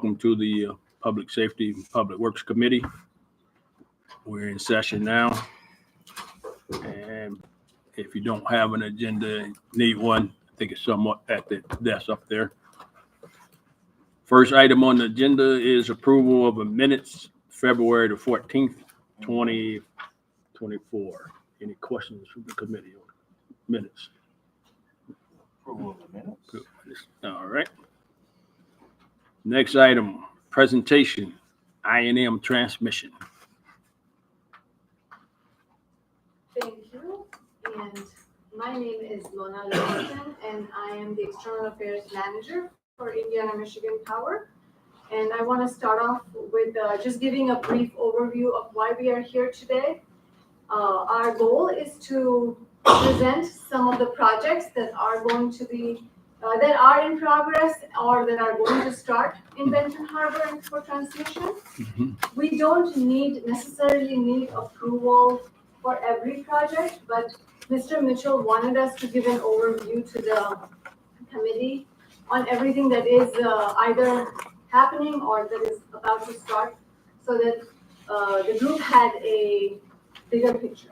welcome to the Public Safety and Public Works Committee. We're in session now. And if you don't have an agenda, need one, I think it's somewhat at the desk up there. First item on the agenda is approval of the minutes, February the 14th, 2024. Any questions from the committee on minutes? Approval of the minutes. Good. All right. Next item, presentation, I&M transmission. Thank you. And my name is Lona Livingston, and I am the External Affairs Manager for Indiana Michigan Power. And I want to start off with just giving a brief overview of why we are here today. Our goal is to present some of the projects that are going to be that are in progress or that are going to start in Benton Harbor for transmission. We don't necessarily need approval for every project, but Mr. Mitchell wanted us to give an overview to the committee on everything that is either happening or that is about to start, so that the group had a bigger picture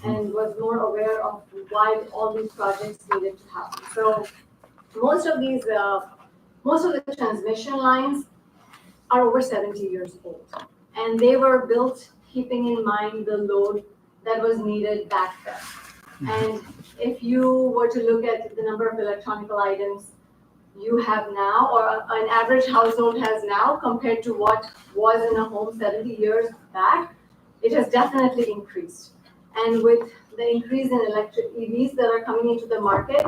and was more aware of why all these projects needed to happen. So most of the transmission lines are over 70 years old, and they were built keeping in mind the load that was needed back then. And if you were to look at the number of electronic items you have now, or an average household has now, compared to what was in a home 70 years back, it has definitely increased. And with the increase in electric EVs that are coming into the market,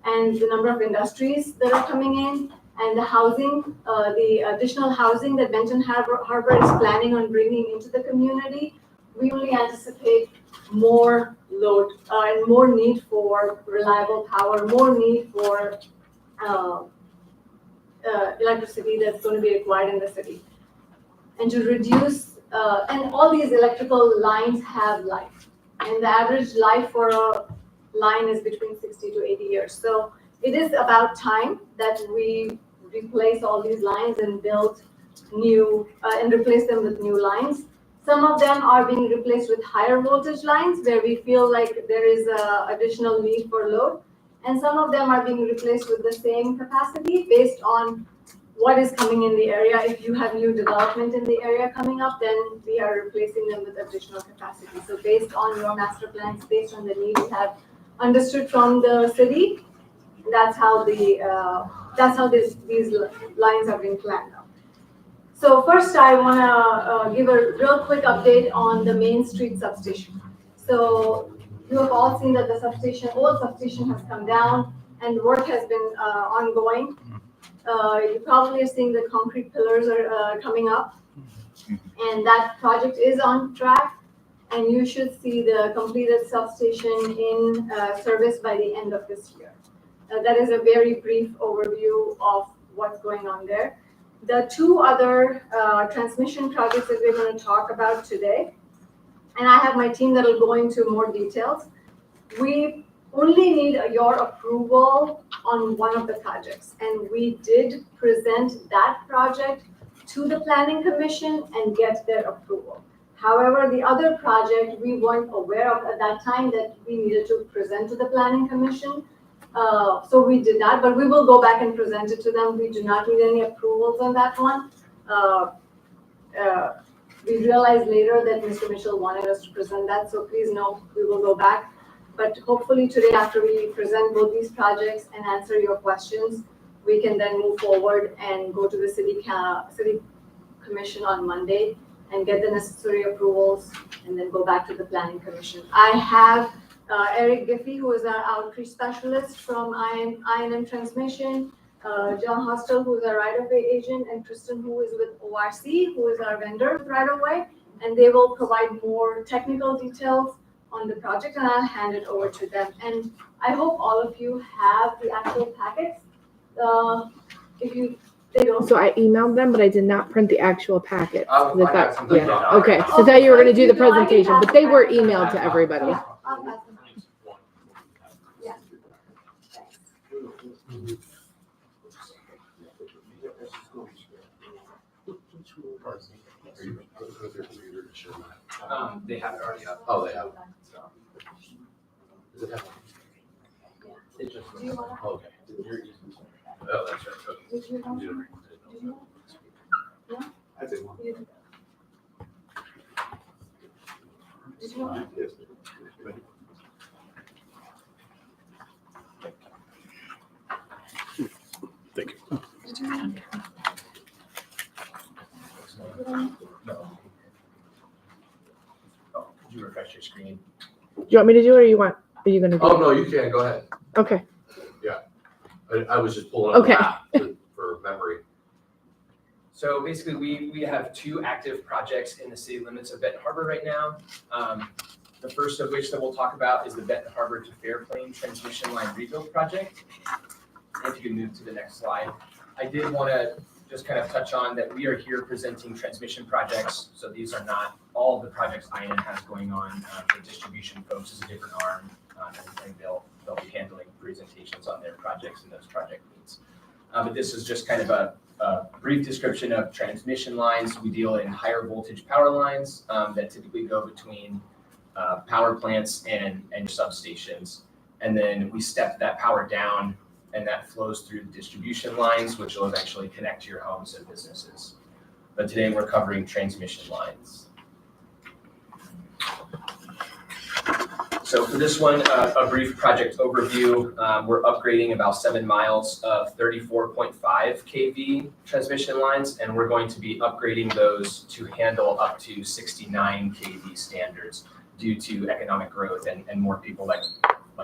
and the number of industries that are coming in, and the housing, the additional housing that Benton Harbor is planning on bringing into the community, we only anticipate more load and more need for reliable power, more need for electricity that's going to be required in the city. And to reduce, and all these electrical lines have life, and the average life for a line is between 60 to 80 years. So it is about time that we replace all these lines and build new, and replace them with new lines. Some of them are being replaced with higher voltage lines where we feel like there is additional need for load. And some of them are being replaced with the same capacity based on what is coming in the area. If you have new development in the area coming up, then we are replacing them with additional capacity. So based on your master plans, based on the need we have understood from the city, that's how these lines are being planned out. So first, I want to give a real quick update on the Main Street substation. So you have all seen that the old substation has come down, and work has been ongoing. You probably are seeing the concrete pillars are coming up, and that project is on track. And you should see the completed substation in service by the end of this year. That is a very brief overview of what's going on there. The two other transmission projects that we're going to talk about today, and I have my team that will go into more details. We only need your approval on one of the projects, and we did present that project to the Planning Commission and get their approval. However, the other project, we weren't aware of at that time that we needed to present to the Planning Commission. So we did not, but we will go back and present it to them. We do not need any approvals on that one. We realized later that Mr. Mitchell wanted us to present that, so please know we will go back. But hopefully today, after we present both these projects and answer your questions, we can then move forward and go to the City Commission on Monday and get the necessary approvals, and then go back to the Planning Commission. I have Eric Giffey, who is our outreach specialist from I&M Transmission, John Hostel, who is our right-of-way agent, and Kristen, who is with ORC, who is our vendor right-of-way, and they will provide more technical details on the project, and I'll hand it over to them. And I hope all of you have the actual packets. They don't. So I emailed them, but I did not print the actual packet. I got some things on it. Okay, so I thought you were going to do the presentation, but they were emailed to everybody. I'll pass them. Yeah. Thanks. They have it already up. Oh, they have. So Does it have? it just. Do you wanna? Okay. Oh, that's right. Okay. Did you want? You don't- Did you want? I did one. You- Did you want? Yes. Thank you. Did you want? No. Oh, could you refresh your screen? Do you want me to do it or you want, are you gonna do Oh, it? no, you can, go ahead. Okay, I was just pulling up Okay. the map for memory. So basically, we have two active projects in the city limits of Benton Harbor right now. The first of which that we'll talk about is the Benton Harbor to Fairplain Transmission Line Rebuild Project. If you can move to the next slide. I did want to just kind of touch on that we are here presenting transmission projects. So these are not all of the projects INN has going on. The distribution folks is a different arm, and they'll be handling presentations on their projects and those project needs. But this is just kind of a brief description of transmission lines. We deal in higher voltage power lines that typically go between power plants and substations. And then we step that power down and that flows through the distribution lines, which will eventually connect to your homes and businesses. But today we're covering transmission lines. So for this one, a brief project overview. We're upgrading about 7 miles of 34.5 kV transmission lines, and we're going to be upgrading those to handle up to 69 kV standards due to economic growth and more people like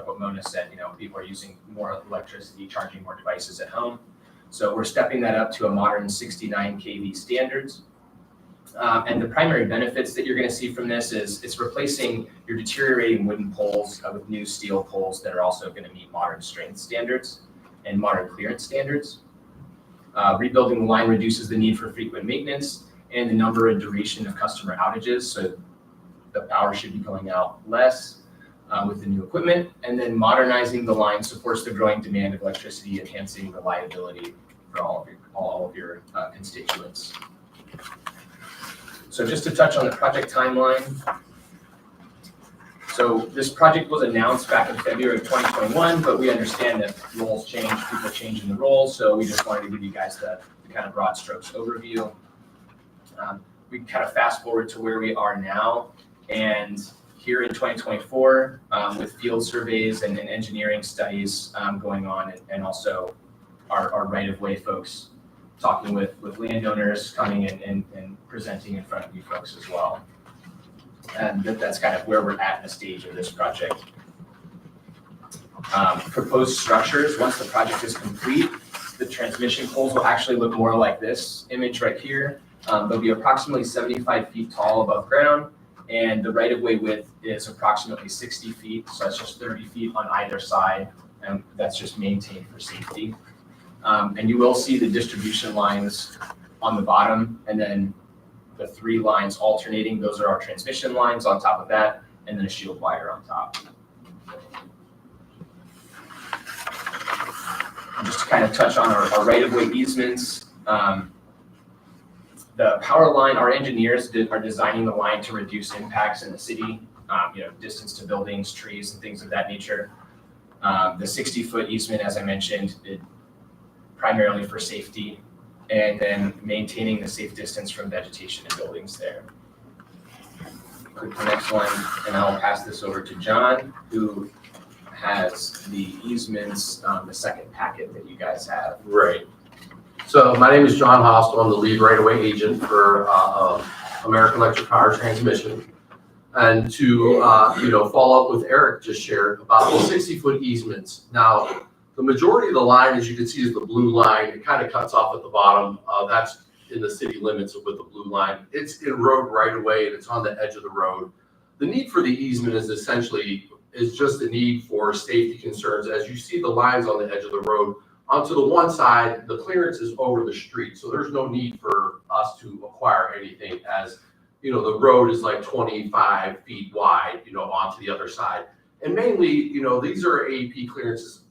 what Mona said, people are using more electricity, charging more devices at home. So we're stepping that up to a modern 69 kV standards. And the primary benefits that you're going to see from this is it's replacing your deteriorating wooden poles with new steel poles that are also going to meet modern strength standards and modern clearance standards. Rebuilding the line reduces the need for frequent maintenance and the number and duration of customer outages. So the power should be going out less with the new equipment. And then modernizing the line supports the growing demand of electricity, enhancing reliability for all of your constituents. So just to touch on the project timeline. So this project was announced back in February of 2021, but we understand that roles change, people change in the roles. So we just wanted to give you guys the kind of broad strokes overview. We kind of fast forward to where we are now. And here in 2024, with field surveys and engineering studies going on, and also our right-of-way folks talking with landowners, coming in and presenting in front of you folks as well. And that's kind of where we're at in the stage of this project. Proposed structures, once the project is complete, the transmission poles will actually look more like this image right here. They'll be approximately 75 feet tall above ground, and the right-of-way width is approximately 60 feet, so that's just 30 feet on either side, and that's just maintained for safety. And you will see the distribution lines on the bottom, and then the 3 lines alternating. Those are our transmission lines on top of that, and then a shield wire on top. And just to kind of touch on our right-of-way easements, the power line, our engineers are designing the line to reduce impacts in the city, distance to buildings, trees, and things of that nature. The 60-foot easement, as I mentioned, primarily for safety, and then maintaining the safe distance from vegetation and buildings there. Click the next one, and I'll pass this over to John, who has the easements, the second packet that you guys have. Right. So my name is John Hostel. I'm the lead right-of-way agent for American Electric Power Transmission. And to follow up with Eric just shared about the 60-foot easements. Now, the majority of the line, as you can see, is the blue line. It kind of cuts off at the bottom. That's in the city limits with the blue line. It's in road right-of-way, and it's on the edge of the road. The need for the easement is just a need for safety concerns. As you see the lines on the edge of the road, onto the one side, the clearance is over the street, so there's no need for us to acquire anything, as the road is like 25 feet wide, onto the other side. And mainly, these are AEP clearances,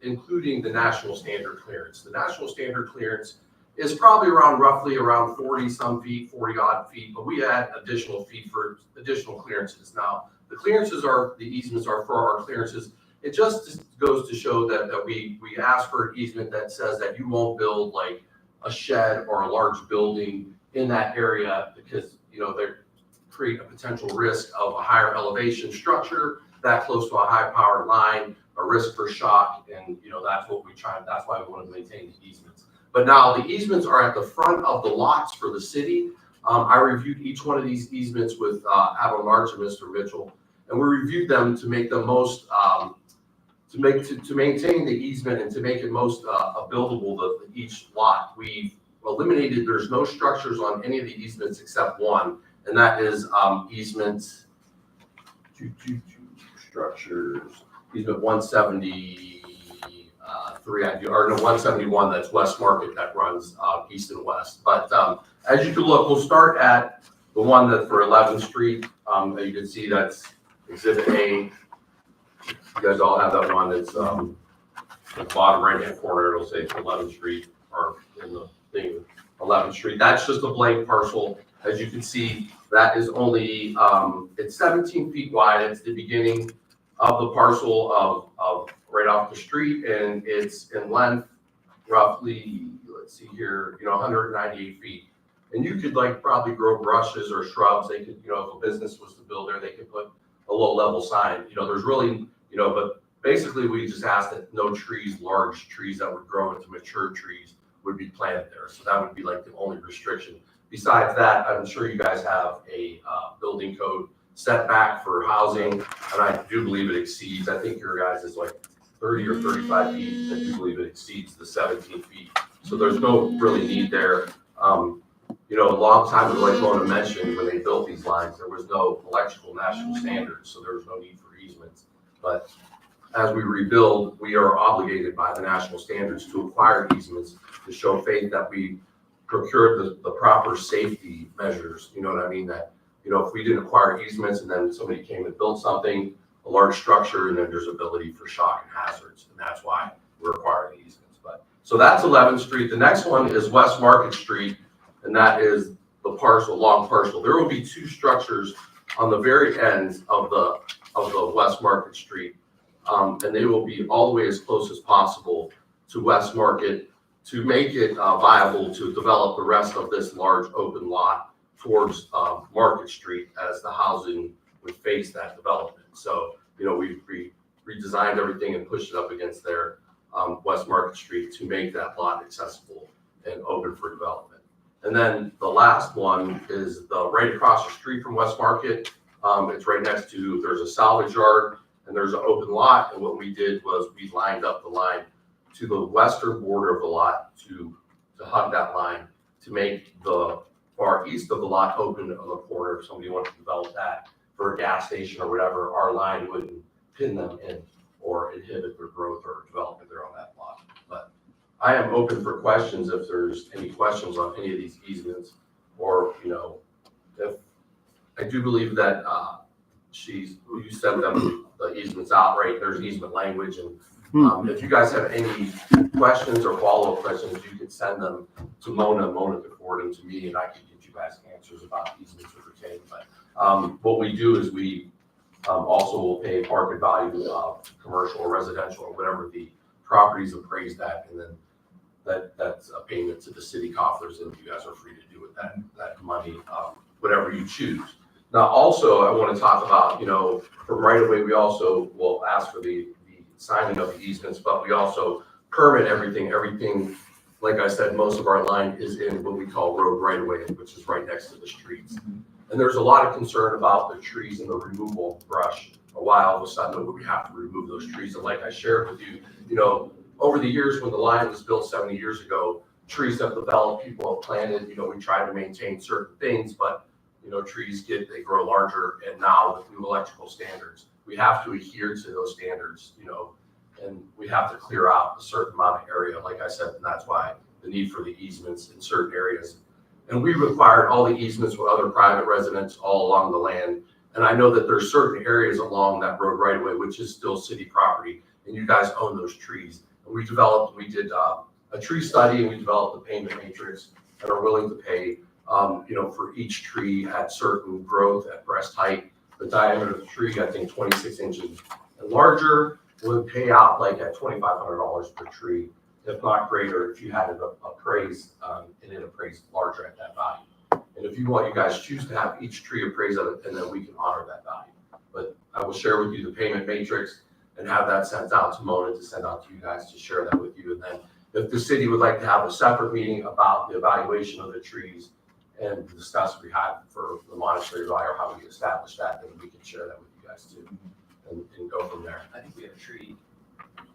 including the national standard clearance. The national standard clearance is probably roughly around 40 some feet, 40 odd feet, but we add additional feet for additional clearances. Now, the easements are for our clearances. It just goes to show that we ask for an easement that says that you won't build like a shed or a large building in that area because, they create a potential risk of a higher elevation structure that close to a high powered line, a risk for shock, and that's what we try. That's why we want to maintain the easements. But now the easements are at the front of the lots for the city. I reviewed each one of these easements with Adam March and Mr. Mitchell, and we reviewed them to make the most to maintain the easement and to make it most buildable to each lot. We've eliminated. There's no structures on any of the easements except one, and that is easement structures. Easement 173, or no, 171, that's West Market, that runs east and west. But as you can look, we'll start at the one that for 11th Street. You can see that's Exhibit A. You guys all have that one. It's the bottom right-hand corner. It'll say 11th Street, or in the thing, 11th Street. That's just a blank parcel. As you can see, that is only, it's 17 feet wide. It's the beginning of the parcel of right off the street, and it's in length roughly, let's see here, 198 feet. And you could probably grow brushes or shrubs. They could, if a business was to build there, they could put a low level sign. There's really, but basically we just asked that no trees, large trees that would grow into mature trees would be planted there. So that would be the only restriction. Besides that, I'm sure you guys have a building code setback for housing, and I do believe it exceeds, I think your guys is 30 or 35 feet. I do believe it exceeds the 17 feet. So there's no really need there. A long time ago, like Mona mentioned, when they built these lines, there was no electrical national standards, so there was no need for easements. But as we rebuild, we are obligated by the national standards to acquire easements to show faith that we procured the proper safety measures. You know what I mean? That, if we didn't acquire easements and then somebody came and built something, a large structure, and then there's ability for shock and hazards, and that's why we're acquiring easements. But so that's 11th Street. The next one is West Market Street, and that is the long parcel. There will be two structures on the very ends of the West Market Street, and they will be all the way as close as possible to West Market to make it viable to develop the rest of this large open lot towards Market Street as the housing would face that development. So, we redesigned everything and pushed it up against their West Market Street to make that lot accessible and open for development. And then the last one is right across the street from West Market. It's right next to, there's a salvage yard and there's an open lot. And what we did was we lined up the line to the western border of the lot to hug that line to make the far east of the lot open on the corner. If somebody wanted to develop that for a gas station or whatever, our line wouldn't pin them in or inhibit their growth or development there on that lot. But I am open for questions if there's any questions on any of these easements, or if I do believe that you sent them the easements out, right? There's easement language, and if you guys have any questions or follow-up questions, you can send them to Mona. Mona can forward them to me, and I can get you guys answers about easements with retain. But what we do is we also will pay market value commercial or residential or whatever the property's appraised at, and then that's a payment to the city coffers, and you guys are free to do with that money whatever you choose. Now, also, I want to talk about, from right away, we also will ask for the signing of the easements, but we also permit everything. Everything, like I said, most of our line is in what we call road right of way, which is right next to the streets. And there's a lot of concern about the trees and the removal of brush. Why all of a sudden we have to remove those trees? And like I shared with you, over the years when the line was built 70 years ago, trees have developed, people have planted, we try to maintain certain things, but trees they grow larger, and now with new electrical standards, we have to adhere to those standards, and we have to clear out a certain amount of area, like I said, and that's why the need for the easements in certain areas. And we required all the easements with other private residents all along the land. And I know that there's certain areas along that road right away, which is still city property, and you guys own those trees. And we did a tree study and we developed the payment matrix and are willing to pay, for each tree at certain growth, at breast height. The diameter of the tree, I think 26 inches and larger, would pay out like at $2,500 per tree, if not greater, if you had it appraised, and it appraised larger at that value. And if you want, you guys choose to have each tree appraised at it, and then we can honor that value. But I will share with you the payment matrix and have that sent out to Mona to send out to you guys to share that with you. And then if the city would like to have a separate meeting about the evaluation of the trees and discuss what we had for the monetary value or how we establish that, then we can share that with you guys too and go from there. I think we have a tree.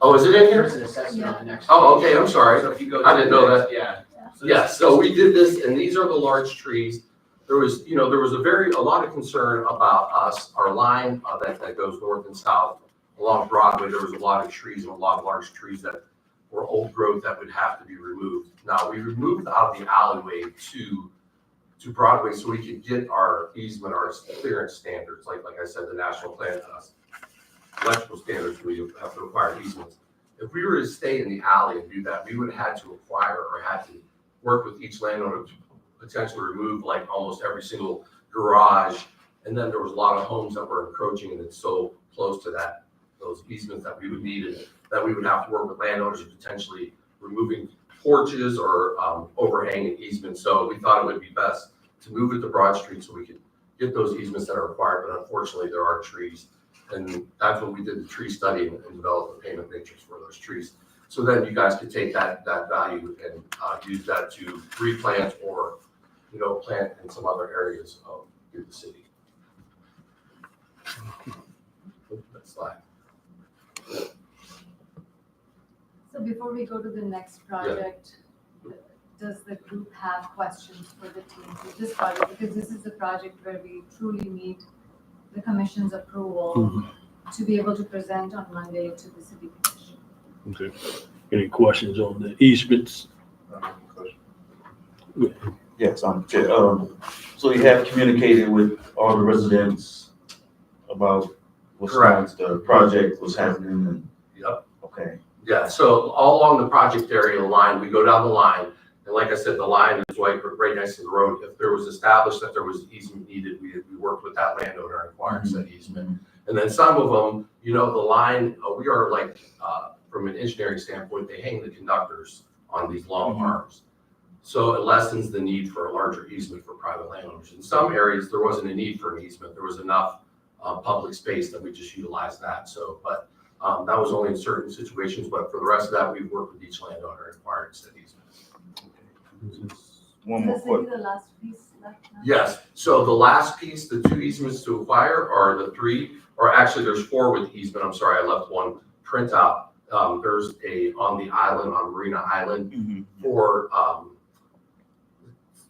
Oh, is it in There's here? an assessment on the next. Oh, page. okay, I'm sorry. So if you go. I to didn't the know next- Yeah. So this- Yeah, so we did this, and these are the large trees. There was a lot of concern about our line that goes north and south along Broadway. There was a lot of trees and a lot of large trees that were old growth that would have to be removed. Now, we removed out of the alleyway to Broadway so we could get our easement, our clearance standards, like I said, the national plan, electrical standards, we have to require easements. If we were to stay in the alley and do that, we would have had to acquire or had to work with each landowner to potentially remove like almost every single garage. And then there was a lot of homes that were encroaching and it's so close to those easements that we would need and that we would have to work with landowners potentially removing porches or overhanging easements. So we thought it would be best to move it to Broad Street so we could get those easements that are required, but unfortunately there are trees. And that's when we did the tree study and developed the payment matrix for those trees. So then you guys could take that value and use that to replant or, plant in some other areas of the city. Next slide. So before we go to the next project, does the group have questions for the team for this project? Because this is a project where we truly need the commission's approval to be able to present on Monday to the city commission. Okay. Any questions on the easements? Yes, Chair. So you have communicated with all the residents about the project, what's happening, and. Yep. Okay. Yeah, so all along the project area line, we go down the line, and like I said, the line is right next to the road. If there was established that there was easement needed, we worked with that landowner and acquired said easement. And then some of them, the line, we are like, from an engineering standpoint, they hang the conductors on these long arms. So it lessens the need for a larger easement for private landowners. In some areas, there wasn't a need for an easement. There was enough public space that we just utilized that. So, but that was only in certain situations, but for the rest of that, we've worked with each landowner and acquired said easement. One more Does question. this be the last piece left now? Yes, so the last piece, the 2 easements to acquire are the 3, or actually there's 4 with easement. I'm sorry, I left one printout. There's on the island, on Marina Island for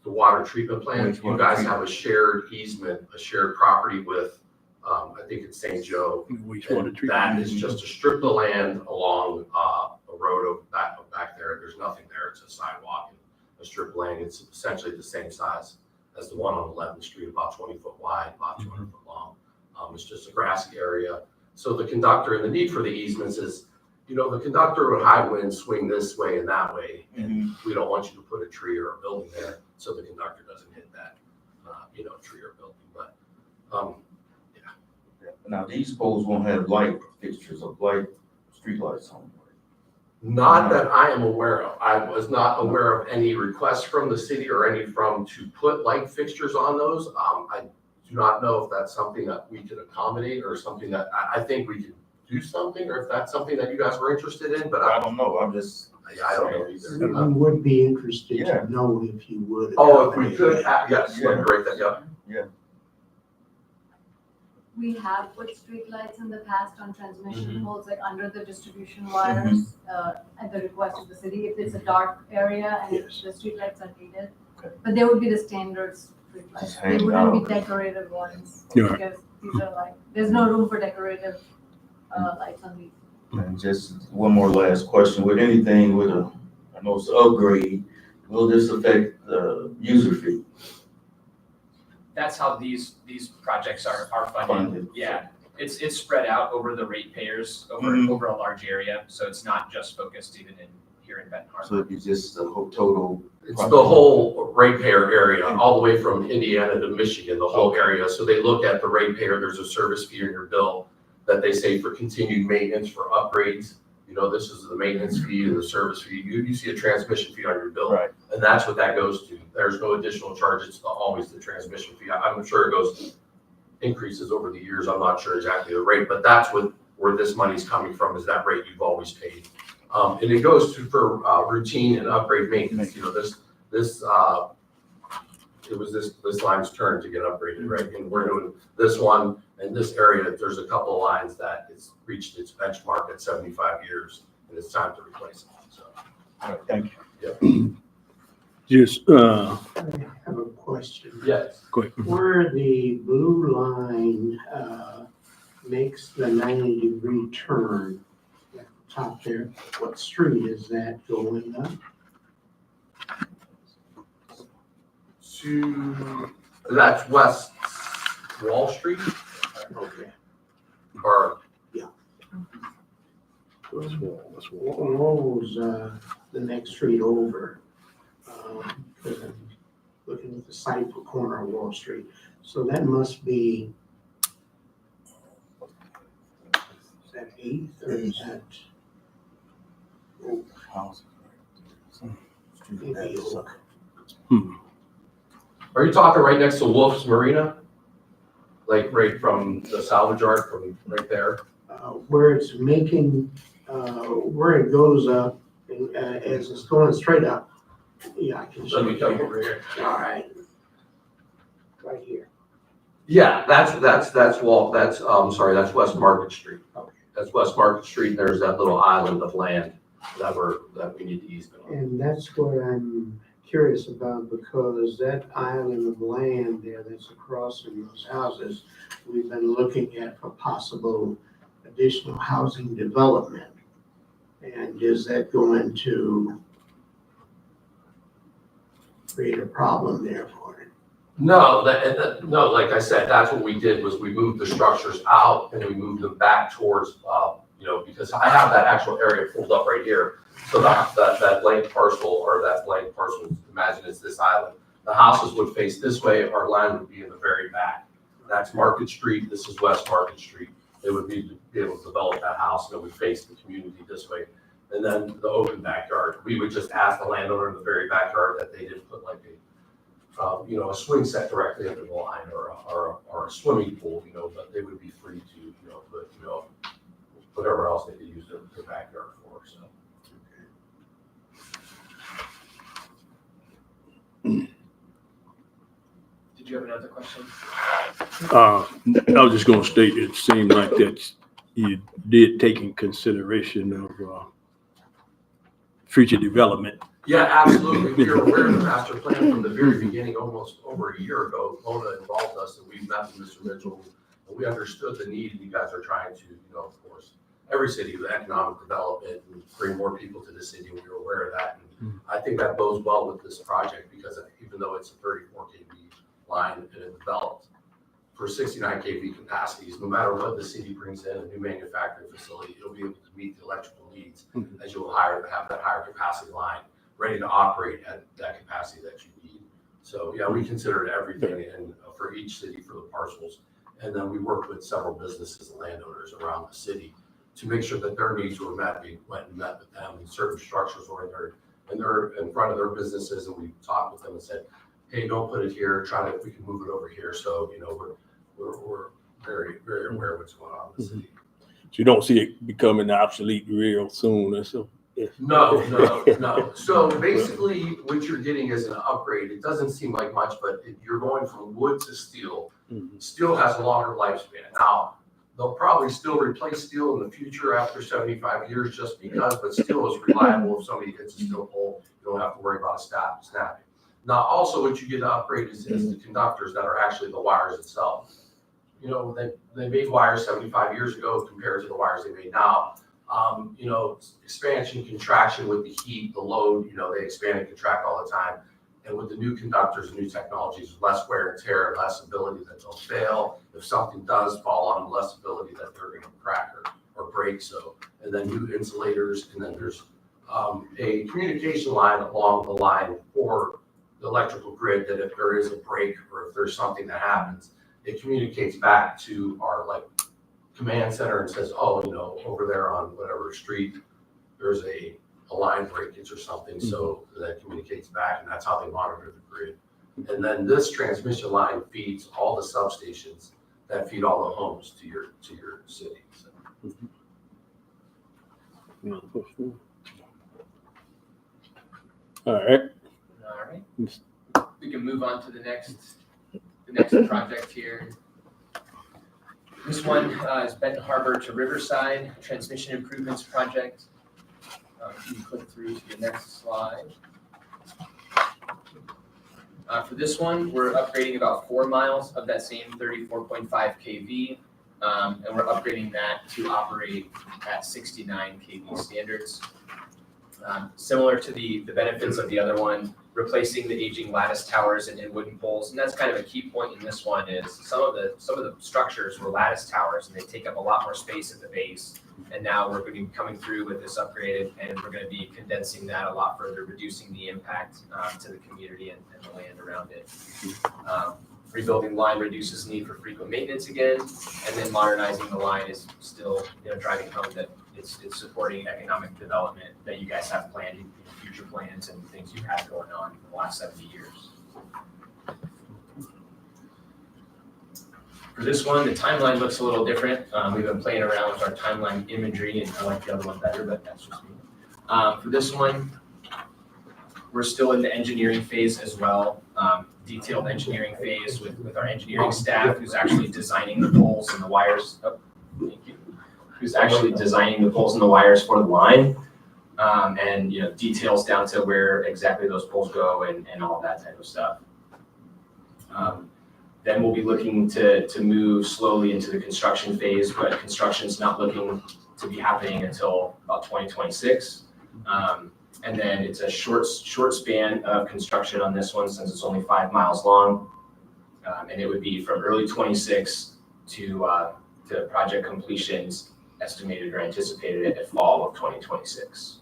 the water treatment plant. You guys have a shared easement, a shared property with, I think it's St. Joe. Wastewater And treatment. that is just a strip of land along a road back there. There's nothing there. It's a sidewalk and a strip of land. It's essentially the same size as the one on 11th Street, about 20 foot wide, about 200 foot long. It's just a grassy area. So the conductor and the need for the easements is, the conductor would high wind swing this way and that way. And we don't want you to put a tree or a building there so the conductor doesn't hit that, tree or building. But Now, these poles won't have light fixtures or light streetlights on them. not that I am aware of. I was not aware of any requests from the city or any to put light fixtures on those. I do not know if that's something that we could accommodate or something that I think we could do something, or if that's something that you guys were interested in, but I don't know, I'm just. I don't know either. We would be interested Yeah. to know if you would. Oh, if we could, yes, let me write that, yep. We have put streetlights in the past on transmission poles, like under the distribution wires, at the request of the city, if it's a dark area and if the streetlights are needed. Okay. But they would be the standard Just streetlights. hang They wouldn't be out. decorative ones. Yeah. Because these are like, there's no room for decorative, lights on these. And just one more last question, with anything with I know it's an upgrade, will this affect the user fee? That's how these projects are funded. Funded. Yeah, it's spread out over the ratepayers, over a large area, so it's not just focused even in here in Benton Harbor. So it'd be just the whole total. It's the whole ratepayer area, all the way from Indiana to Michigan, the whole area. So they look at the ratepayer, there's a service fee in your bill that they say for continued maintenance, for upgrades. You know, this is the maintenance fee and the service fee. You see a transmission fee on your bill. Right. And that's what that goes to. There's no additional charge. It's always the transmission fee. I'm sure it goes, increases over the years. I'm not sure exactly the rate, but that's where this money's coming from, is that rate you've always paid. And it goes to for routine and upgrade maintenance. You know, this line's turn to get upgraded, right? And we're doing this one in this area. There's a couple of lines that it's reached its benchmark at 75 years, and it's time to replace it. So, All right, thank you. yeah. Just, I have a question. Yes. quick. Where the blue line makes the 90-degree turn at the top there, what street is that going up? That's West Wall Street, Okay. or Lowell's the next street over. 'Cause I'm looking at the site for corner of Wall Street. So that must be, is that 8th or is that? Maybe Oak. are you talking right next to Wolf's Marina? Like right from the salvage yard from right there? Where it's making, where it goes up, as it's going straight up. Yeah, I can show Let me you. come over here. All right. Right here. Yeah, that's West Market Street. Okay. That's West Market Street. There's that little island of land that we need to easement on. And that's what I'm curious about, because that island of land there that's across from those houses, we've been looking at for possible additional housing development. And is that going to create a problem there for it? No, no, like I said, that's what we did, was we moved the structures out and we moved them back towards, because I have that actual area pulled up right here. So that blank parcel, imagine it's this island. The houses would face this way, our line would be in the very back. That's Market Street, this is West Market Street. They would be able to develop that house, and it would face the community this way. And then the open backyard, we would just ask the landowner in the very backyard that they didn't put like a swing set directly under the line or a swimming pool, but they would be free to, put, whatever else they could use their backyard for, so. Did you have another question? I was just gonna state, it seemed like that you did take in consideration of, future development. Yeah, absolutely. We were aware of the master plan from the very beginning, almost over a year ago. Mona involved us, and we met with Mr. Mitchell, and we understood the need, and you guys are trying to, of course, every city with economic development and bring more people to the city, and we were aware of that. And I think that bodes well with this project, because even though it's a 34 kV line and it developed for 69 kV capacities, no matter what the city brings in, a new manufacturing facility, it'll be able to meet the electrical needs as you'll have that higher capacity line ready to operate at that capacity that you need. So yeah, we considered everything and for each city for the parcels. And then we worked with several businesses and landowners around the city to make sure that their needs were met. We went and met with them, and certain structures were in front of their businesses, and we talked with them and said, hey, don't put it here, if we can move it over here. So, we're very, very aware of what's going on in the city. So you don't see it becoming obsolete real soon, and so. No. So basically, what you're getting is an upgrade. It doesn't seem like much, but you're going from wood to steel. Steel has a longer lifespan. Now, they'll probably still replace steel in the future after 75 years just because, but steel is reliable. If somebody hits a steel pole, you don't have to worry about a snapping. Now, also what you get to upgrade is the conductors that are actually the wires itself. They made wires 75 years ago compared to the wires they made now. Expansion, contraction with the heat, the load, they expand and contract all the time. And with the new conductors and new technologies, less wear and tear, less ability that they'll fail. If something does fall on them, less ability that they're going to crack or break. So, and then new insulators, and then there's a communication line along the line for the electrical grid, that if there is a break or if there's something that happens, it communicates back to our like command center and says, oh, over there on whatever street, there's a line breakage or something. So that communicates back, and that's how they monitor the grid. And then this transmission line feeds all the substations that feed all the homes to your city. So. All right. All right. We can move on to the next project here. This one is Benton Harbor to Riverside Transmission Improvements Project. You can click through to the next slide. For this one, we're upgrading about 4 miles of that same 34.5 kV, and we're upgrading that to operate at 69 kV standards. Similar to the benefits of the other one, replacing the aging lattice towers and wooden poles, and that's kind of a key point in this one is some of the structures were lattice towers and they take up a lot more space at the base. And now we're going to be coming through with this upgrade, and we're going to be condensing that a lot further, reducing the impact to the community and the land around it. Rebuilding the line reduces the need for frequent maintenance again, and then modernizing the line is still driving home that it's supporting economic development that you guys have planned, future plans and things you've had going on in the last 70 years. For this one, the timeline looks a little different. We've been playing around with our timeline imagery, and I like the other one better, but that's just me. For this one, we're still in the engineering phase as well. Detailed engineering phase with our engineering staff who's actually designing the poles and the wires. Oh, thank you. Who's actually designing the poles and the wires for the line. And details down to where exactly those poles go and all that type of stuff. Then we'll be looking to move slowly into the construction phase, but construction's not looking to be happening until about 2026. And then it's a short span of construction on this one since it's only 5 miles long. And it would be from early 26 to project completions estimated or anticipated at fall of 2026.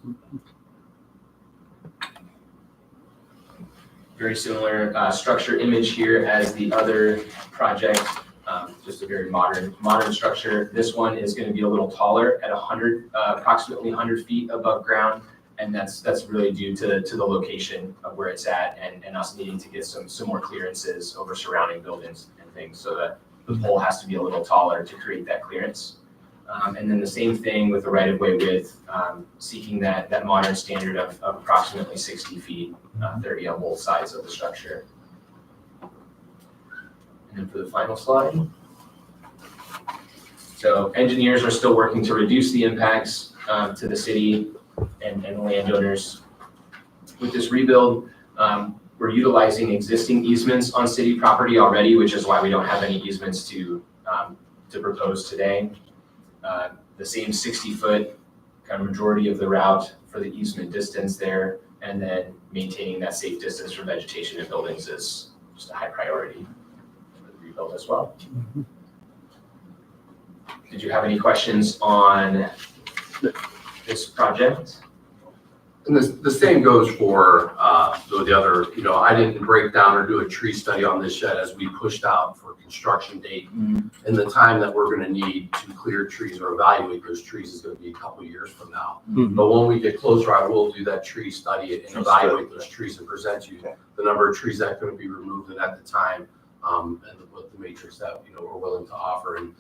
Very similar structure image here as the other project, just a very modern structure. This one is going to be a little taller at approximately 100 feet above ground, and that's really due to the location of where it's at and us needing to get some more clearances over surrounding buildings and things, so that the pole has to be a little taller to create that clearance. And then the same thing with the right-of-way width, seeking that modern standard of approximately 60 feet, 30 on both sides of the structure. And then for the final slide. So engineers are still working to reduce the impacts to the city and landowners. With this rebuild, we're utilizing existing easements on city property already, which is why we don't have any easements to propose today. The same 60-foot kind of majority of the route for the easement distance there, and then maintaining that safe distance from vegetation and buildings is just a high priority for the rebuild as well. Did you have any questions on this project? And the same goes for the other, I didn't break down or do a tree study on this yet as we pushed out for construction date. And the time that we're gonna need to clear trees or evaluate those trees is gonna be a couple of years from now. But when we get closer, I will do that tree study and evaluate those trees and present you the number of trees that are gonna be removed and at the time, and what the matrix that, we're willing to offer and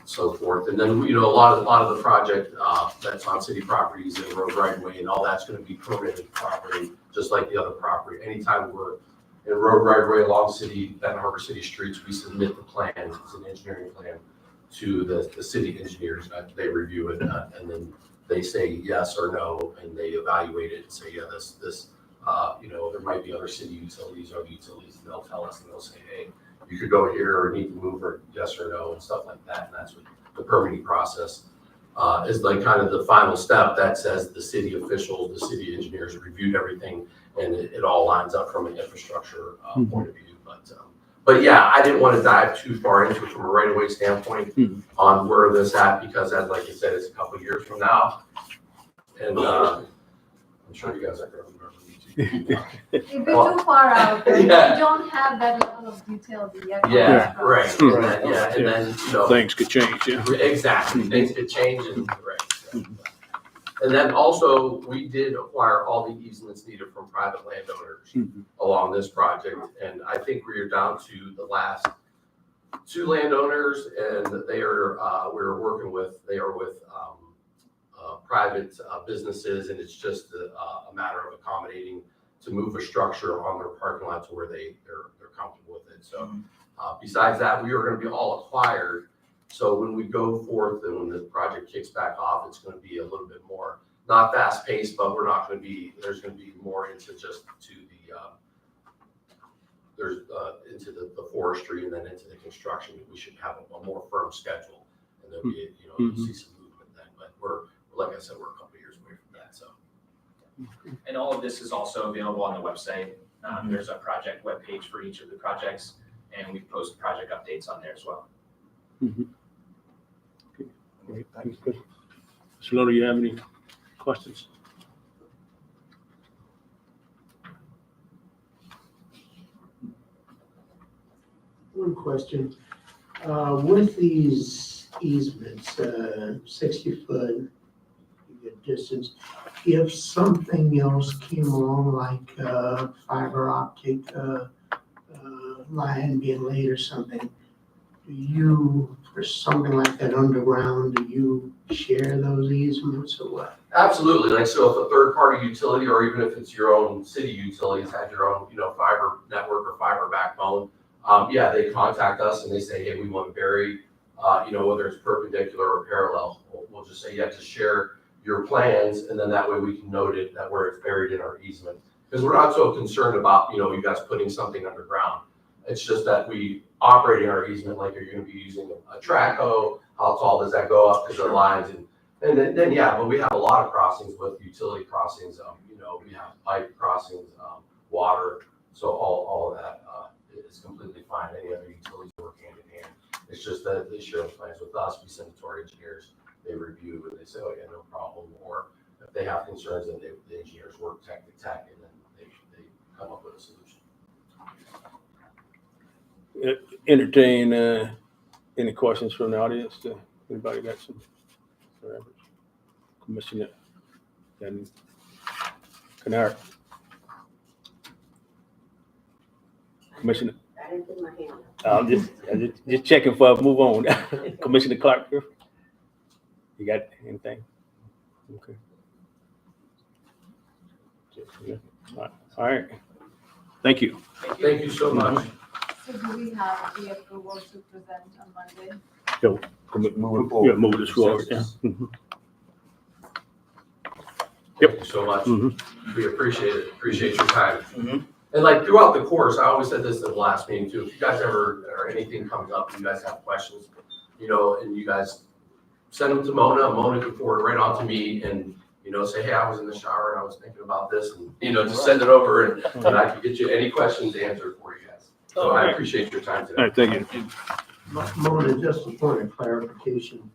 so forth. And then, a lot of the project that's on city properties and road right of way and all that's going to be permitted property, just like the other property. Anytime we're in road right of way along Benton Harbor city streets, we submit the plan, it's an engineering plan, to the city engineers. They review it and then they say yes or no, and they evaluate it and say, yeah, this there might be other city utilities, and they'll tell us and they'll say, hey, you could go here or need to move or yes or no and stuff like that. And that's what the permitting process is like kind of the final step that says the city officials, the city engineers reviewed everything and it all lines up from an infrastructure point of view. But yeah, I didn't want to dive too far into it from a right-of-way standpoint on where this at because as like I said, it's a couple of years from now. And I'm sure you guys are going to remember me too. If we're too far out, we Yeah. don't have that level of detail yet. Yeah, right. Hmm. And then, you know. Things could change, yeah. Exactly, things could change and, right. And then also, we did acquire all the easements needed from private landowners Mhm. along this project. And I think we are down to the last two landowners, and they are, we're working with, they are with private businesses, and it's just a matter of accommodating to move a structure on their parking lot to where they're comfortable with it. So besides that, we are gonna be all acquired. So when we go forth and when the project kicks back off, it's gonna be a little bit more, not fast paced, but we're not gonna be, there's gonna be more into just to the, into the forestry and then into the construction. We should have a more firm schedule, and there'll be, you know, you'll see some movement then, but we're, like I said, we're a couple years away from that, so. And all of this is also available on the website. There's a project webpage for each of the projects, and we post project updates on there as well. Great, thanks. Good. Mr. Little, you have any questions? One question, with these easements, 60-foot distance, if something else came along, like fiber optic line being laid or something, do you, for something like that underground, do you share those easements or what? Absolutely, like, so if a third-party utility, or even if it's your own city utilities, had your own, you know, fiber network or fiber backbone, yeah, they contact us and they say, hey, we want to bury, you know, whether it's perpendicular or parallel, we'll just say, yeah, just share your plans, and then that way we can note it, that where it's buried in our easement. Because we're not so concerned about, you know, you guys putting something underground. It's just that we operating our easement, like you're gonna be using a track hoe, how tall does that go up to the lines, and then yeah, but we have a lot of crossings with utility crossings, you know, we have pipe crossings, water, so all of that, is completely fine. Any other utilities work hand in hand. It's just that they share the plans with us, we send it to our engineers, they review, and they say, oh yeah, no problem, or if they have concerns, then the engineers work tech to tech, and then they come up with a solution. Entertain any questions from the audience? Anybody got some? Commissioner Kennard. Commissioner. I didn't put my hand up. I'm just checking for move on. Commissioner Clark, you got anything? Okay. All right. Thank you. Thank you so much. So do we have the approval to present on Monday? Move it forward. Yeah, move this forward. Yeah. Thank you so much. Mhm. We appreciate it, appreciate your time. Mhm. And like throughout the course, I always said this at the last meeting too, if you guys ever, or anything comes up, you guys have questions, you know, and you guys send them to Mona can forward right on to me, and, you know, say, hey, I was in the shower and I was thinking about this, and, you know, just send it over, and I can get you any questions answered for you guys. So I appreciate your time All today. right, thank you. Mona, just a point of clarification,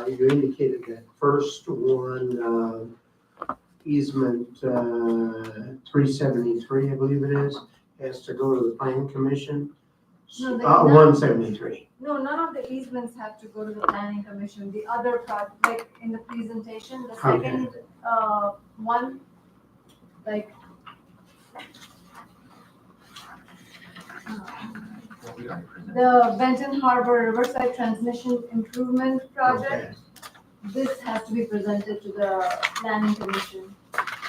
you indicated that first one, easement 373, I believe it is, has to go to the planning commission. No, they- 173. No, none of the easements have to go to the planning commission. The other part, like in the presentation, the Okay. second, one, like. The Benton Harbor Riverside Transmission Improvement Project, this has to be presented to the planning commission.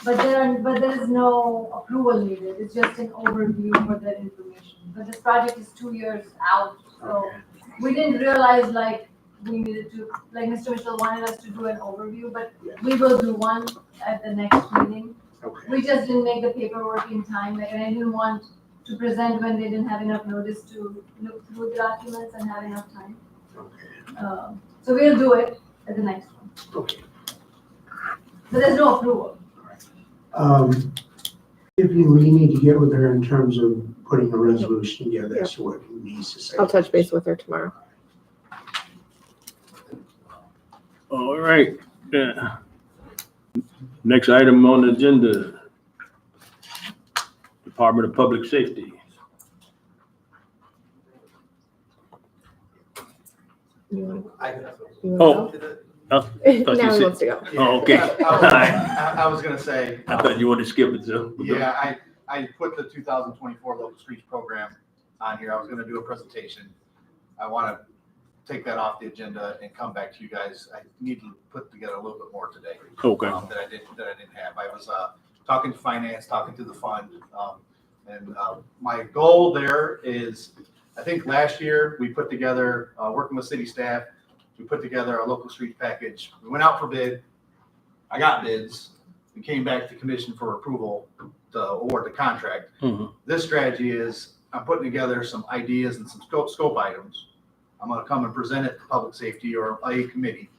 But there is no approval needed. It's just an overview for that information. But this project is 2 years out, so we didn't realize like we needed to, like Mr. Mitchell wanted us to do an overview, but we will do one at the next meeting. Okay. We just didn't make the paperwork in time, like, and I didn't want to present when they didn't have enough notice to look through the documents and have enough time. Okay. So we'll do it at the next one. Okay. But there's no approval. If we need to get with her in terms of putting a resolution together, that's what he needs to say. I'll touch base with her tomorrow. All right. Yeah. Next item on the agenda, Department of Public Safety. You wanna- I, you wanna go? thought Now you he said- wants to go. Oh, okay. I was gonna say. I thought you wanted to skip it, so. Yeah, I put the 2024 Local Streets Program on here. I was gonna do a presentation. I wanna take that off the agenda and come back to you guys. I need to put together a little bit more today. Okay. That I didn't have. I was, talking to finance, talking to the fund. My goal there is, I think last year we put together, working with city staff, we put together a local streets package. We went out for bid. I got bids. We came back to commission for approval to award the contract. Mhm. This strategy is I'm putting together some ideas and some scope items. I'm gonna come and present it to public safety or a committee.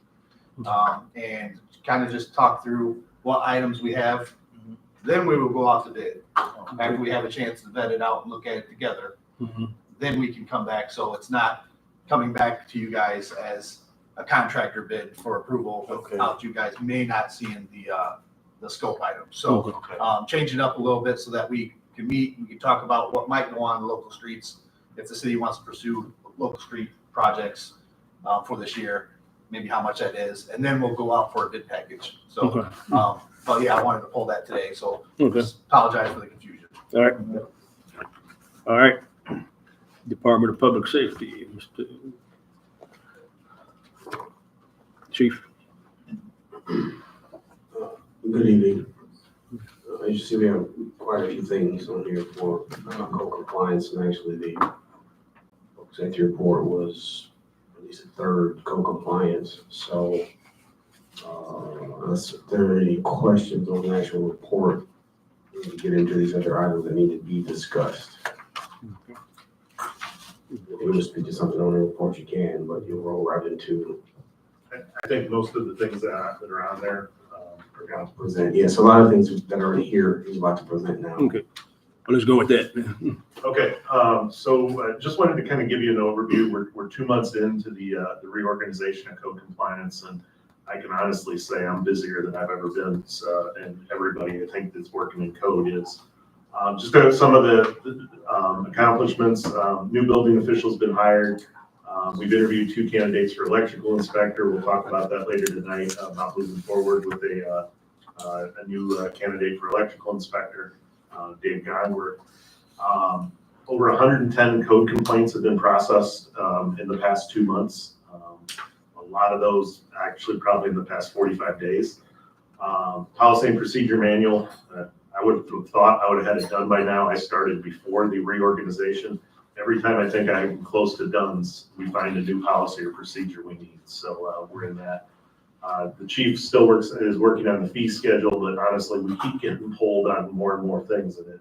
And kind of just talk through what items we have. Then we will go out to bid. After we have a chance to vet it out and look at it together, Mhm. then we can come back. So it's not coming back to you guys as a contractor bid for approval without you guys may not seeing the scope item. So Okay. change it up a little bit so that we can meet, we can talk about what might go on in local streets. If the city wants to pursue local street projects for this year, maybe how much that is, and then we'll go out for a bid package. So, Okay. but yeah, I wanted to pull that today, so Okay. just apologize for the confusion. All right. All right. Department of Public Safety, Mr. Chief. Good evening. As you see, we have quite a few things on here for code compliance, and actually the safety report was at least a third code compliance. So unless there are any questions on the actual report, we can get into these other items that need to be discussed. If you want to speak to something on the report, you can, but you'll roll right into I think most of the things that are on there are gonna. present. Yes, a lot of things that are already here, he's about to present now. Okay. Well, let's go with that. Okay, so just wanted to kind of give you an overview. We're 2 months into the reorganization of code compliance, and I can honestly say I'm busier than I've ever been. And everybody I think that's working in code is. Just some of the accomplishments. New building officials been hired. We've interviewed 2 candidates for electrical inspector. We'll talk about that later tonight, about moving forward with a new candidate for electrical inspector, Dave Godward. Over 110 code complaints have been processed in the past 2 months. A lot of those actually probably in the past 45 days. Policy and procedure manual, I would have thought I would have had it done by now. I started before the reorganization. Every time I think I'm close to done, we find a new policy or procedure we need. So we're in that. The chief still is working on the fee schedule, but honestly, we keep getting pulled on more and more things in it.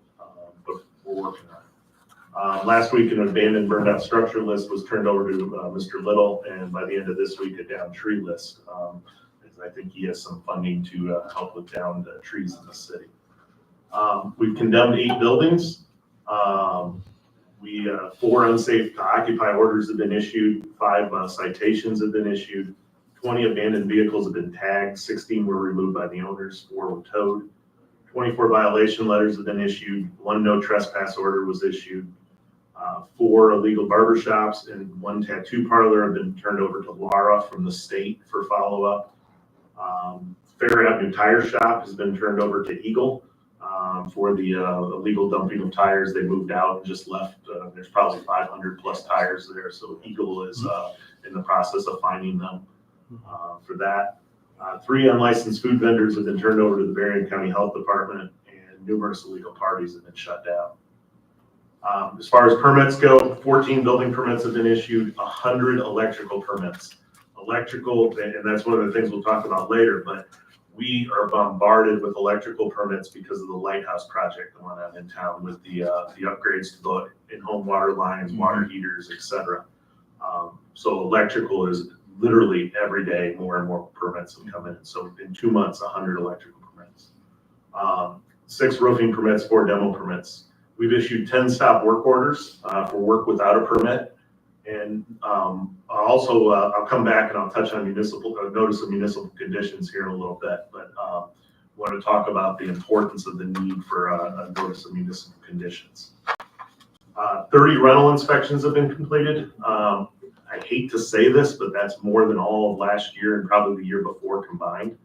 But we're working on it. Last week, an abandoned burned out structure list was turned over to Mr. Little, and by the end of this week, a downed tree list. I think he has some funding to help with downed trees in the city. We've condemned 8 buildings. 4 unsafe to occupy orders have been issued, 5 citations have been issued, 20 abandoned vehicles have been tagged, 16 were removed by the owners, 4 were towed, 24 violation letters have been issued, 1 no trespass order was issued, 4 illegal barbershops and 1 tattoo parlor have been turned over to Laura from the state for follow-up. Fair Avenue Tire Shop has been turned over to Eagle. For the illegal dumping of tires, they moved out and just left. There's probably 500 plus tires there, so Eagle is in the process of finding them for that. 3 unlicensed food vendors have been turned over to the Berrien County Health Department, and numerous illegal parties have been shut down. As far as permits go, 14 building permits have been issued, 100 electrical permits. Electrical, and that's one of the things we'll talk about later, but we are bombarded with electrical permits because of the lighthouse project going on in town with the upgrades to the in-home water lines, water heaters, etc. So electrical is literally every day more and more permits have come in. So in 2 months, 100 electrical permits. 6 roofing permits, 4 demo permits. We've issued 10 stop work orders for work without a permit. And also, I'll come back and I'll touch on municipal notice of municipal conditions here in a little bit. But want to talk about the importance of the need for a notice of municipal conditions. 30 rental inspections have been completed. I hate to say this, but that's more than all of last year and probably the year before combined.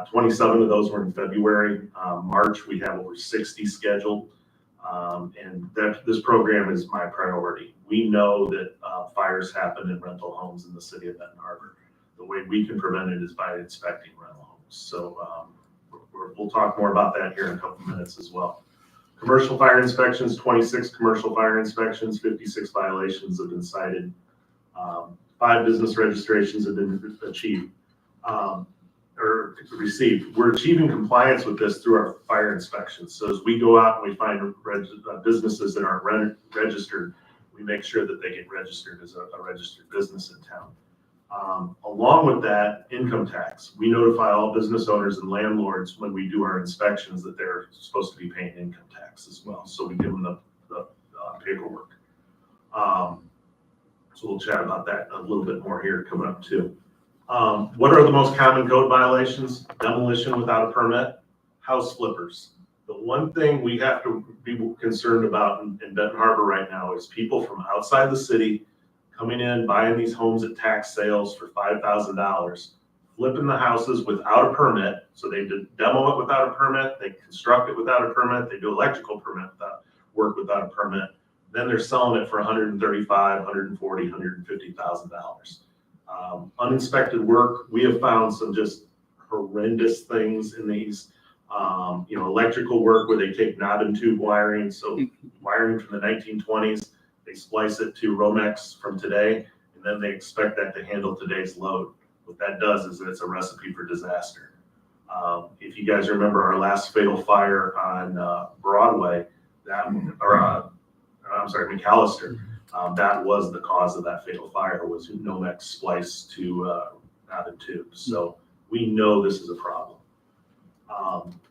27 of those were in February. March, we have over 60 scheduled. And this program is my priority. We know that fires happen in rental homes in the city of Benton Harbor. The way we can prevent it is by inspecting rental homes. So we'll talk more about that here in a couple of minutes as well. Commercial fire inspections, 26 commercial fire inspections, 56 violations have been cited. 5 business registrations have been achieved or received. We're achieving compliance with this through our fire inspections. So as we go out and we find businesses that aren't registered, we make sure that they get registered as a registered business in town. Along with that, income tax. We notify all business owners and landlords when we do our inspections that they're supposed to be paying income tax as well. So we give them the paperwork. So we'll chat about that a little bit more here coming up too. What are the most common code violations? Demolition without a permit, house flippers. The one thing we have to be concerned about in Benton Harbor right now is people from outside the city coming in, buying these homes at tax sales for $5,000, flipping the houses without a permit. So they demo it without a permit, they construct it without a permit, they do electrical permit work without a permit. Then they're selling it for $135,000, $140,000, $150,000. Uninspected work, we have found some just horrendous things in these. Electrical work where they take knob and tube wiring, so wiring from the 1920s, they splice it to Romex from today, and then they expect that to handle today's load. What that does is it's a recipe for disaster. If you guys remember our last fatal fire on Broadway, McAllister, that was the cause of that fatal fire, was Nomex spliced to knob and tube. So we know this is a problem.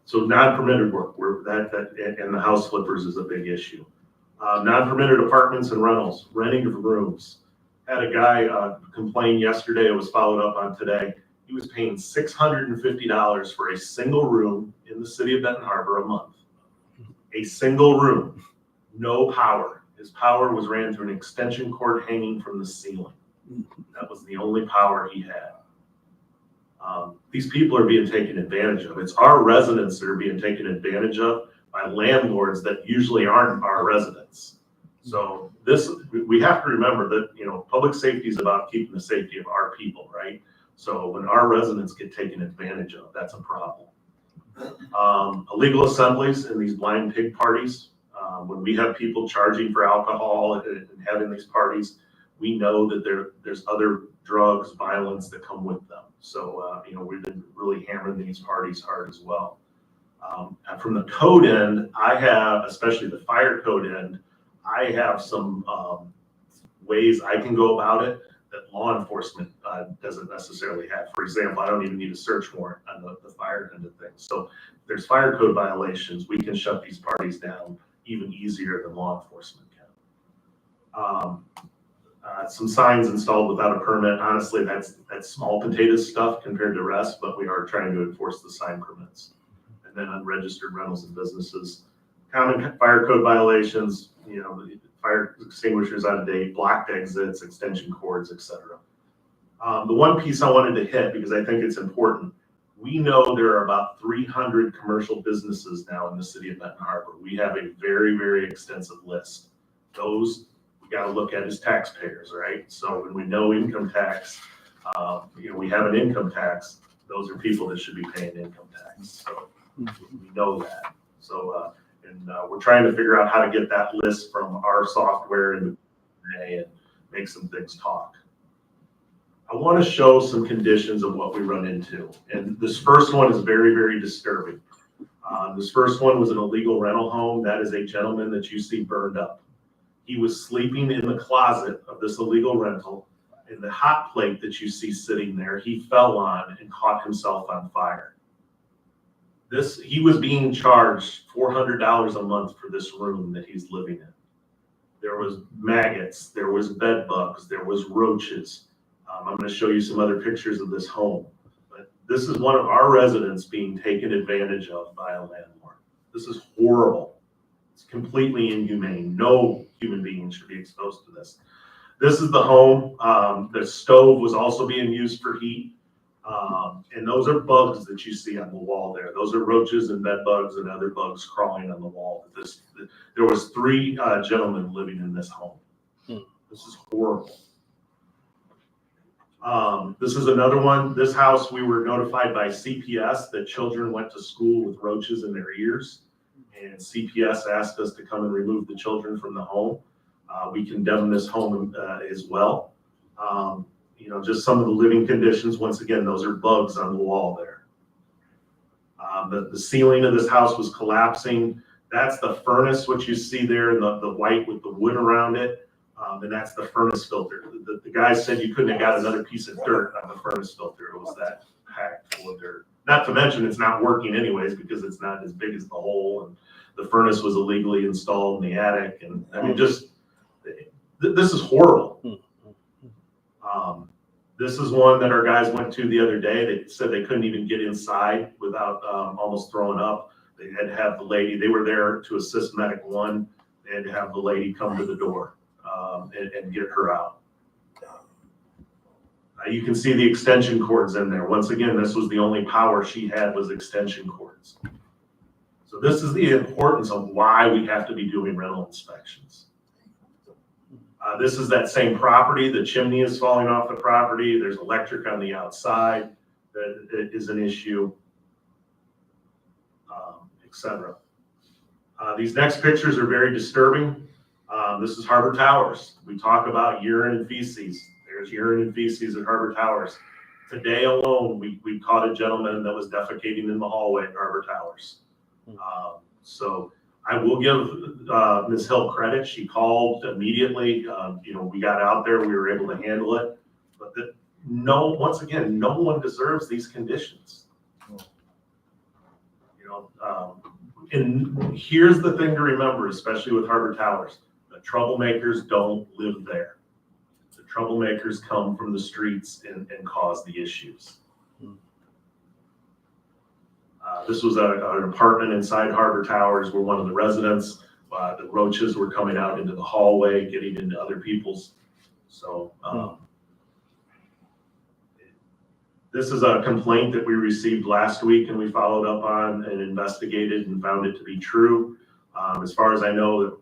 So non-permitted work, and the house flippers is a big issue. Non-permitted apartments and rentals, renting of rooms. Had a guy complain yesterday, it was followed up on today. He was paying $650 for a single room in the city of Benton Harbor a month. A single room, no power. His power was ran through an extension cord hanging from the ceiling. That was the only power he had. These people are being taken advantage of. It's our residents that are being taken advantage of by landlords that usually aren't our residents. So we have to remember that, public safety is about keeping the safety of our people, right? So when our residents get taken advantage of, that's a problem. Illegal assemblies and these blind pig parties. When we have people charging for alcohol and having these parties, we know that there's other drugs, violence that come with them. So, we've been really hammering these parties hard as well. And from the code end, I have, especially the fire code end, I have some ways I can go about it that law enforcement doesn't necessarily have. For example, I don't even need a search warrant on the fire end of things. So if there's fire code violations, we can shut these parties down even easier than law enforcement can. Some signs installed without a permit. Honestly, that's small potato stuff compared to rest, but we are trying to enforce the sign permits. And then unregistered rentals and businesses. Common fire code violations, fire extinguishers out of date, blocked exits, extension cords, etc. The one piece I wanted to hit, because I think it's important, we know there are about 300 commercial businesses now in the city of Benton Harbor. We have a very, very extensive list. Those we got to look at as taxpayers, right? So when we know income tax, we have an income tax, those are people that should be paying income tax. So we know that. So, we're trying to figure out how to get that list from our software and make some things talk. I want to show some conditions of what we run into. And this first one is very, very disturbing. This first one was an illegal rental home. That is a gentleman that you see burned up. He was sleeping in the closet of this illegal rental. And the hot plate that you see sitting there, he fell on and caught himself on fire. He was being charged $400 a month for this room that he's living in. There was maggots, there was bed bugs, there was roaches. I'm going to show you some other pictures of this home. But This is one of our residents being taken advantage of by a landlord. This is horrible. It's completely inhumane. No human being should be exposed to this. This is the home. The stove was also being used for heat. And those are bugs that you see on the wall there. Those are roaches and bed bugs and other bugs crawling on the wall. There was 3 gentlemen living in this home. This is horrible. This is another one. This house, we were notified by CPS that children went to school with roaches in their ears. And CPS asked us to come and remove the children from the home. We condemn this home as well. You know, just some of the living conditions. Once again, those are bugs on the wall there. The ceiling of this house was collapsing. That's the furnace, what you see there, in the white with the wood around it. And that's the furnace filter. The guy said you couldn't have got another piece of dirt on the furnace filter. It was that packed full of dirt. Not to mention it's not working anyways because it's not as big as the hole. And the furnace was illegally installed in the attic. And I mean, just, this is horrible. This is one that our guys went to the other day. They said they couldn't even get inside without almost throwing up. They had to have the lady, they were there to assist Medic 1. They had to have the lady come to the door and get her out. You can see the extension cords in there. Once again, this was the only power she had was extension cords. So this is the importance of why we have to be doing rental inspections. This is that same property. The chimney is falling off the property. There's electric on the outside that is an issue, etc. These next pictures are very disturbing. This is Harbor Towers. We talk about urine and feces. There's urine and feces at Harbor Towers. Today alone, we caught a gentleman that was defecating in the hallway at Harbor Towers. So I will give Ms. Hill credit. She called immediately. You know, we got out there. We were able to handle it. But once again, no one deserves these conditions. You know, and here's the thing to remember, especially with Harbor Towers: the troublemakers don't live there. The troublemakers come from the streets and cause the issues. This was an apartment inside Harbor Towers where one of the residents, the roaches were coming out into the hallway, getting into other people's. So this is a complaint that we received last week and we followed up on and investigated and found it to be true. As far as I know,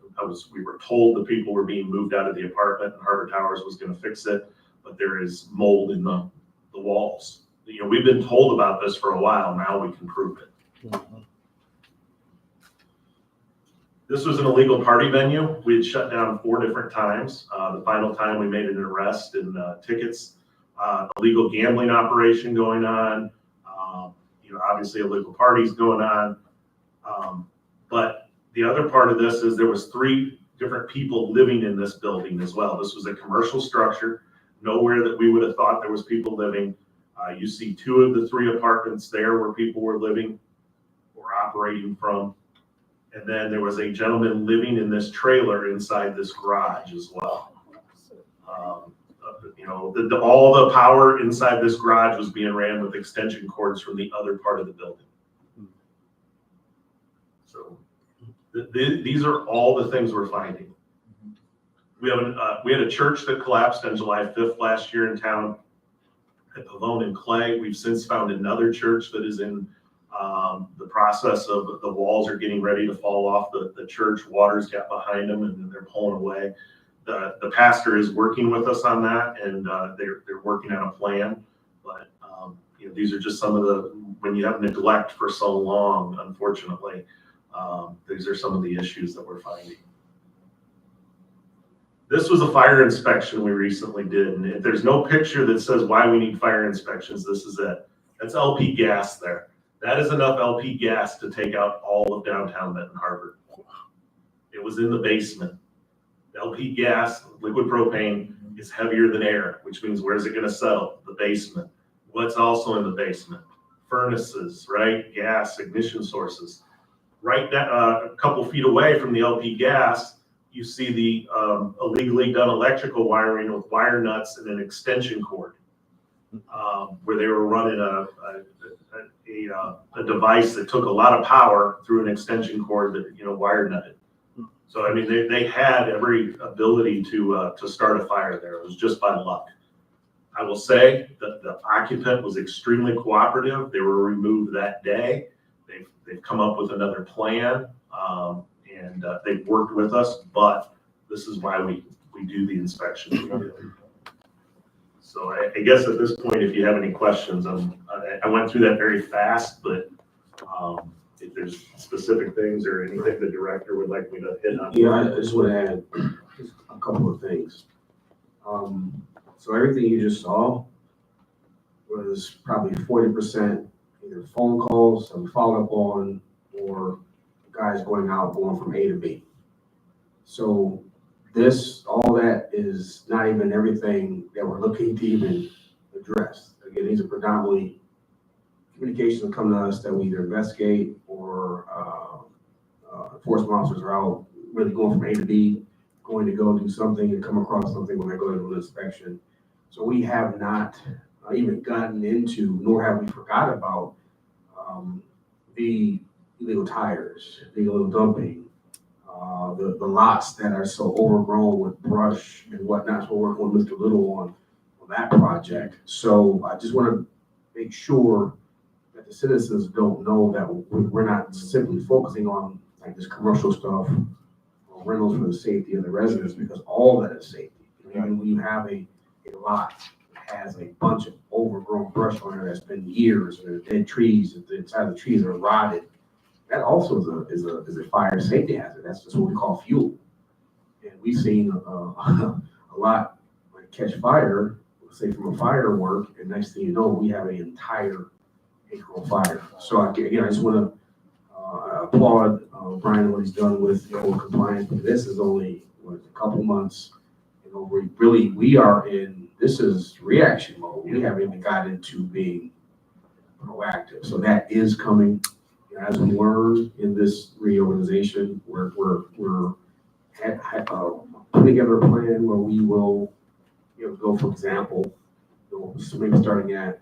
we were told the people were being moved out of the apartment and Harbor Towers was going to fix it, but there is mold in the walls. You know, we've been told about this for a while. Now we can prove it. This was an illegal party venue. We had shut down 4 different times. The final time we made an arrest and tickets. Illegal gambling operation going on. You know, obviously illegal parties going on. But the other part of this is there was 3 different people living in this building as well. This was a commercial structure. Nowhere that we would have thought there was people living. You see 2 of the 3 apartments there where people were living or operating from. And then there was a gentleman living in this trailer inside this garage as well. You know, all the power inside this garage was being ran with extension cords from the other part of the building. So these are all the things we're finding. We had a church that collapsed on July 5th last year in town at Pavone and Clay. We've since found another church that is in the process of the walls are getting ready to fall off the church. Water's got behind them and they're pulling away. The pastor is working with us on that and they're working on a plan. But you know, these are just some of when you have neglect for so long, unfortunately, these are some of the issues that we're finding. This was a fire inspection we recently did, and if there's no picture that says why we need fire inspections, this is it. That's LP gas there. That is enough LP gas to take out all of downtown Benton Harbor. It was in the basement. LP gas, liquid propane, is heavier than air, which means where's it going to settle? The basement. What's also in the basement? Furnaces, right? Gas, ignition sources. Right a couple feet away from the LP gas, you see the illegally done electrical wiring with wire nuts and an extension cord, where they were running a device that took a lot of power through an extension cord that, wire nutted. So, I mean, they had every ability to start a fire there. It was just by luck. I will say that the occupant was extremely cooperative. They were removed that day. They've come up with another plan, and they've worked with us, but this is why we do the inspection. So I guess at this point, if you have any questions, I went through that very fast, but if there's specific things or anything the director would like me to hit on. Yeah, I just want to add just a couple of things. So everything you just saw was probably 40% either phone calls that we followed up on, or guys going from A to B. So all that is not even everything that we're looking to even address. Again, these are predominantly communications that come to us that we either investigate or enforcement officers are out really going from A to B, going to go do something and come across something when they go to do an inspection. So we have not even gotten into, nor have we forgot about the illegal tires, the illegal dumping, the lots that are so overgrown with brush and whatnot. So we're working with Mr. Little on that project. So I just want to make sure that the citizens don't know that we're not simply focusing on like this commercial stuff or rentals for the safety of the residents, because all that is safety. Even when you have a lot that has a bunch of overgrown brush on it that's been years, and there's dead trees, and the inside of the trees are rotted, that also is a fire safety hazard. That's just what we call fuel. And we've seen a lot like catch fire, say from a firework, and next thing you know, we have an entire acre of fire. So again, I just want to applaud Brian what he's done with code compliance. This is only a couple months. We are in, this is reaction mode. We haven't even gotten into being proactive. So that is coming. As we learn in this reorganization, we're putting together a plan where we will, go, for example, maybe starting at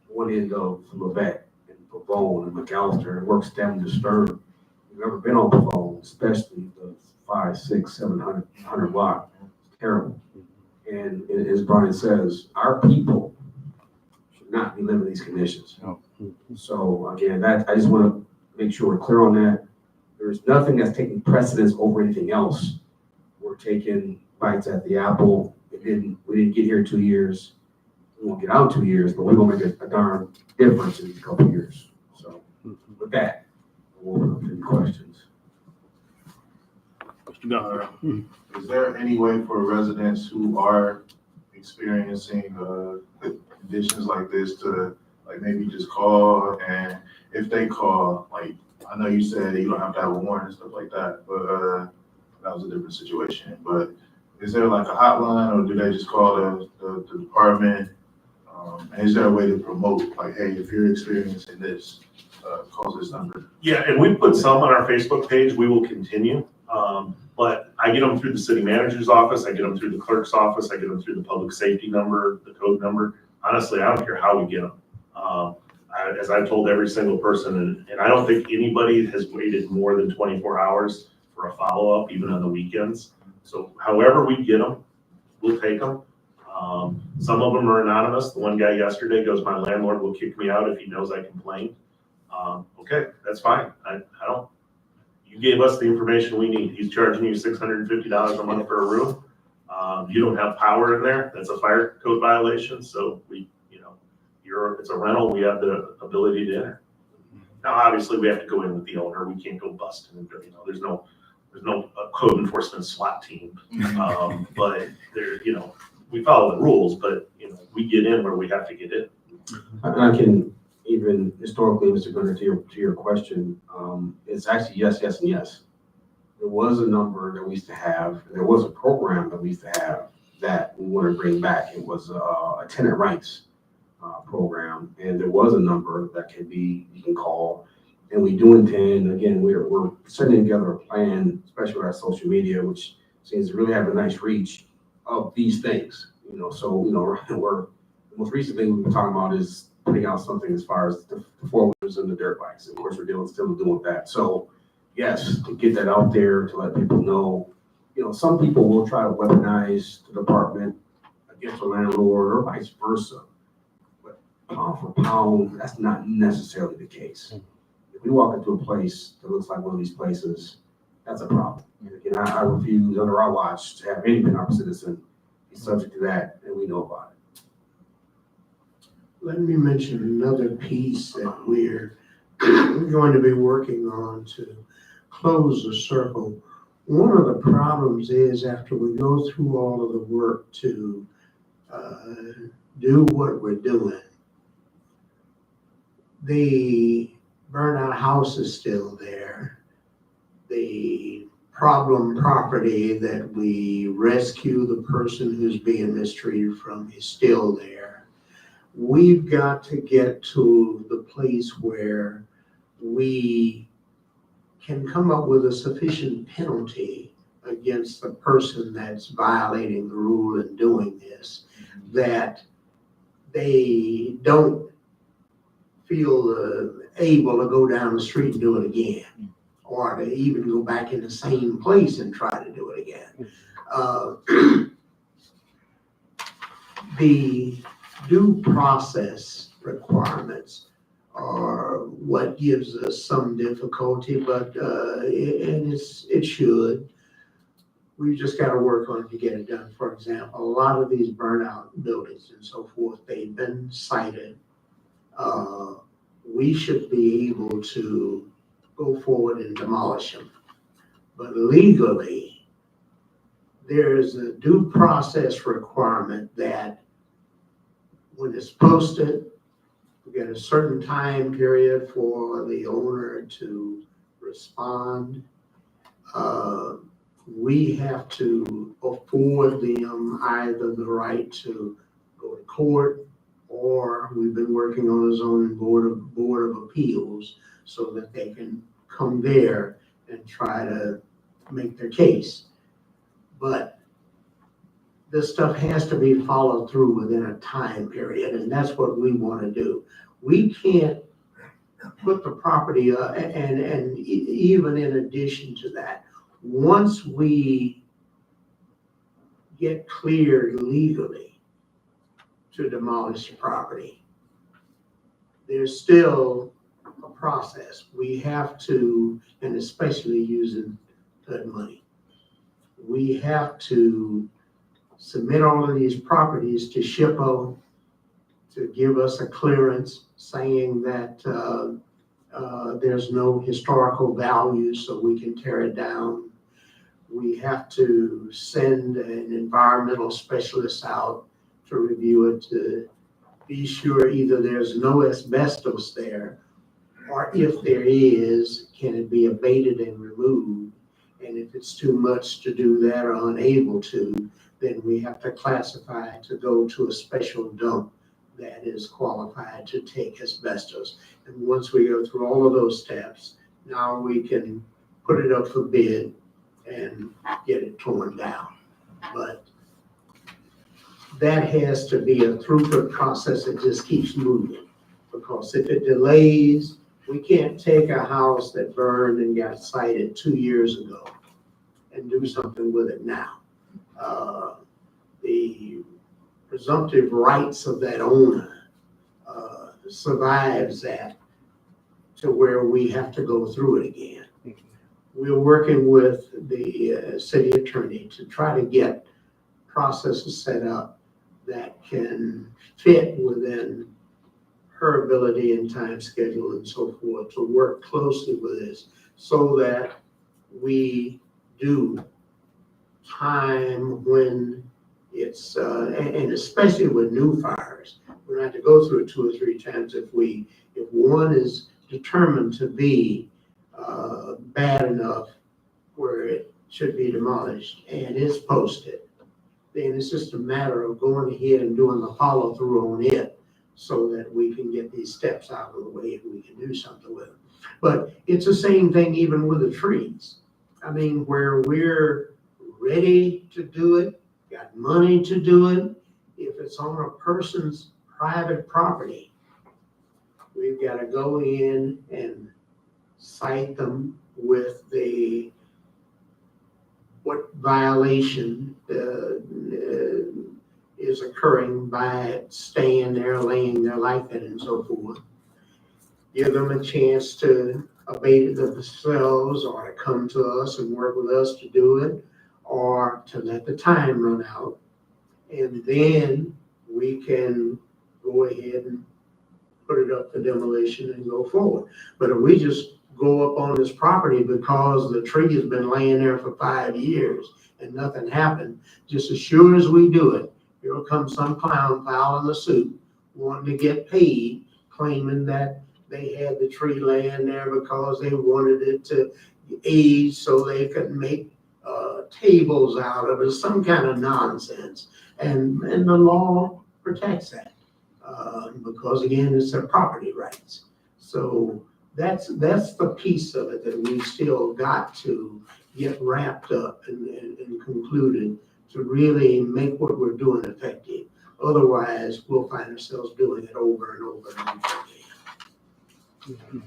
one end of Levette and Pavone and McAllister and work stem to stern. We've never been on Pavone, especially the 500, 600, 700 block. It's terrible. And as Brian says, our people should not be living in these conditions. So again, I just want to make sure we're clear on that. There's nothing that's taking precedence over anything else. We're taking bites at the apple. We didn't get here in 2 years. We won't get out in 2 years, but we're gonna make a darn difference in these couple of years. So with that, we'll open up to any questions. Mr. Gunn. Is there any way for residents who are experiencing conditions like this to like maybe just call, and if they call, like, I know you said you don't have to have a warrant and stuff like that, but that was a different situation. But is there like a hotline, or do they just call the department? And is there a way to promote, like, hey, if you're experiencing this, call this number? Yeah, and we put some on our Facebook page. We will continue. But I get them through the city manager's office. I get them through the clerk's office. I get them through the public safety number, the code number. Honestly, I don't care how we get them. As I've told every single person, and I don't think anybody has waited more than 24 hours for a follow-up, even on the weekends. So however we get them, we'll take them. Some of them are anonymous. The one guy yesterday goes, my landlord will kick me out if he knows I complained. Okay, that's fine. I don't, you gave us the information we need. He's charging you $650 a month for a room. You don't have power in there. That's a fire code violation. So it's a rental. We have the ability to enter. Now, obviously we have to go in with the owner. We can't go bust him. There's no code enforcement SWAT team. But we follow the rules, but we get in where we have to get in. And I can even historically, Mr. Gunner, to your question, it's actually yes, yes, and yes. There was a number that we used to have. There was a program that we used to have that we want to bring back. It was a tenant rights program, and there was a number that you can call. And we do intend, again, we're setting together a plan, especially with our social media, which seems to really have a nice reach of these things. So we're the most recent thing we've been talking about is putting out something as far as the four-wheelers and the dirt bikes. Of course, we're still doing with that. So yes, to get that out there, to let people know, some people will try to weaponize the department against the landlord or vice versa. But pound for pound, that's not necessarily the case. If we walk into a place that looks like one of these places, that's a problem. And again, I refuse under our watch to have any Menard citizen be subject to that, and we know about it. Let me mention another piece that we're going to be working on to close the circle. One of the problems is after we go through all of the work to do what we're doing, the burnout house is still there. The problem property that we rescue the person who's being mistreated from is still there. We've got to get to the place where we can come up with a sufficient penalty against the person that's violating the rule and doing this, that they don't feel able to go down the street and do it again, or to even go back in the same place and try to do it again. The due process requirements are what gives us some difficulty, but it should. We've just got to work on it to get it done. For example, a lot of these burnout buildings and so forth, they've been cited. We should be able to go forward and demolish them. But legally, there's a due process requirement that when it's posted, we get a certain time period for the owner to respond. We have to afford them either the right to go to court, or we've been working on a zoning board of appeals so that they can come there and try to make their case. But this stuff has to be followed through within a time period, and that's what we want to do. We can't put the property up, and even in addition to that, once we get cleared legally to demolish the property, there's still a process. We have to, and especially using HUD money, we have to submit all of these properties to SHPO to give us a clearance saying that there's no historical value, so we can tear it down. We have to send an environmental specialist out to review it to be sure either there's no asbestos there, or if there is, can it be abated and removed? And if it's too much to do that or unable to, then we have to classify it to go to a special dump that is qualified to take asbestos. And once we go through all of those steps, now we can put it up for bid and get it torn down. But that has to be a throughput process that just keeps moving, because if it delays, we can't take a house that burned and got cited 2 years ago and do something with it now. The presumptive rights of that owner survives that to where we have to go through it again. We're working with the city attorney to try to get processes set up that can fit within her ability and time schedule and so forth to work closely with this so that we do time when it's, and especially with new fires, we don't have to go through it 2 or 3 times. If one is determined to be bad enough where it should be demolished and is posted, then it's just a matter of going ahead and doing the follow through on it so that we can get these steps out of the way and we can do something with them. But it's the same thing even with the trees. I mean, where we're ready to do it, got money to do it, if it's on a person's private property, we've got to go in and cite them with what violation is occurring by staying there, laying their life in and so forth. Give them a chance to abate it themselves or to come to us and work with us to do it, or to let the time run out. And then we can go ahead and put it up for demolition and go forward. But if we just go up on this property because the tree has been laying there for 5 years and nothing happened, just as sure as we do it, here will come some clown filing a suit, wanting to get paid, claiming that they had the tree laying there because they wanted it to age so they could make tables out of it, some kind of nonsense. And the law protects that because, again, it's their property rights. So that's the piece of it that we still got to get wrapped up and concluded to really make what we're doing effective. Otherwise, we'll find ourselves doing it over and over and over again.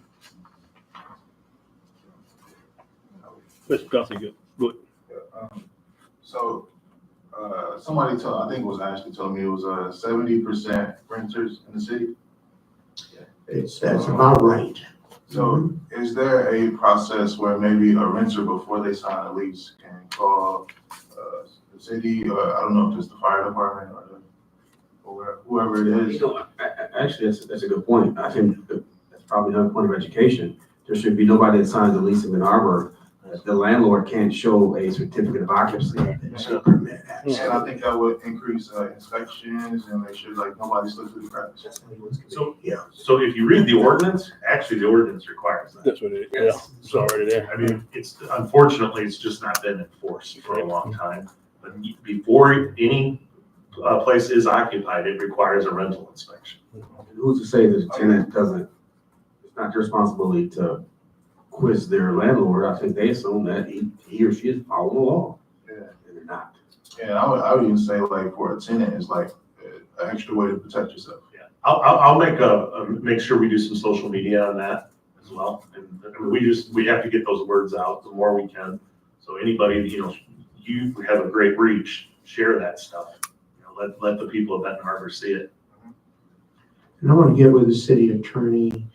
Mr. Guthrie, good. So, somebody told, I think it was Ashley told me it was 70% renters in the city. That's about right. So is there a process where maybe a renter, before they sign a lease, can call the city, or I don't know if it's the fire department or whoever it is? Actually, that's a good point. I think that's probably another point of education. There should be nobody that signs a lease in Ann Arbor. The landlord can't show a certificate of occupancy. And I think that would increase inspections and make sure like nobody slips through the cracks. So, Yeah. so if you read the ordinance, actually the ordinance requires that. That's what it is. Yeah, it's already there. I mean, unfortunately, it's just not been enforced for a long time. But before any place is occupied, it requires a rental inspection. Who's to say the tenant doesn't, it's not their responsibility to quiz their landlord. I think they assume that he or she is following the law. Yeah. And they're not. And I would even say like for a tenant, it's like an extra way to protect yourself. Yeah, I'll make sure we do some social media on that as well. And I mean, we have to get those words out the more we can. So anybody, you have a great reach, share that stuff. Let the people of Benton Harbor see it. And I want to get with the city attorney